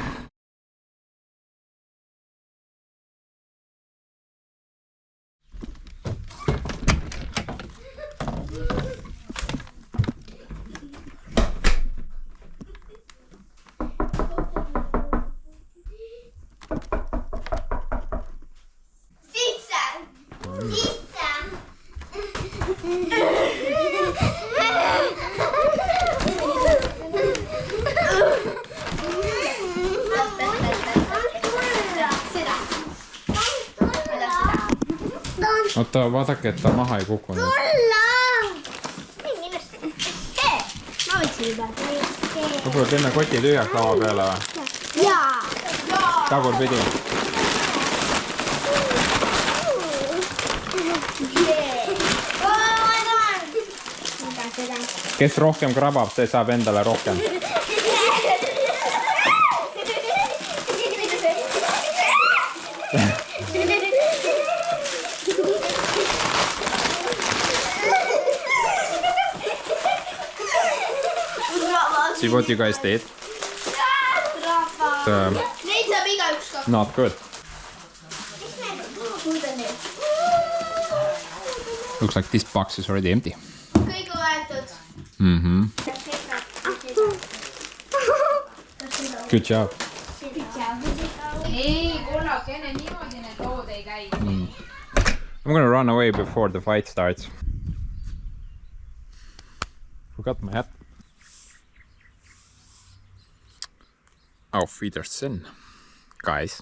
Oota, vaadake, et ta maha ei kuku nüüd. Ma võtsin juba. Võib-olla teeme koti tühjaks lava peale või? Jaa. Tagurpidi. Kes rohkem krabab, see saab endale rohkem. See what you guys did? Neid saab igaüks ka. Not good. Looks like this box is already empty. Kõik on võetud. Good job. ei, kullakene, niimoodi need lood ei käi. I'm gonna run away before the fight starts. Forgot my hat. Auf Wiedersehen, guys.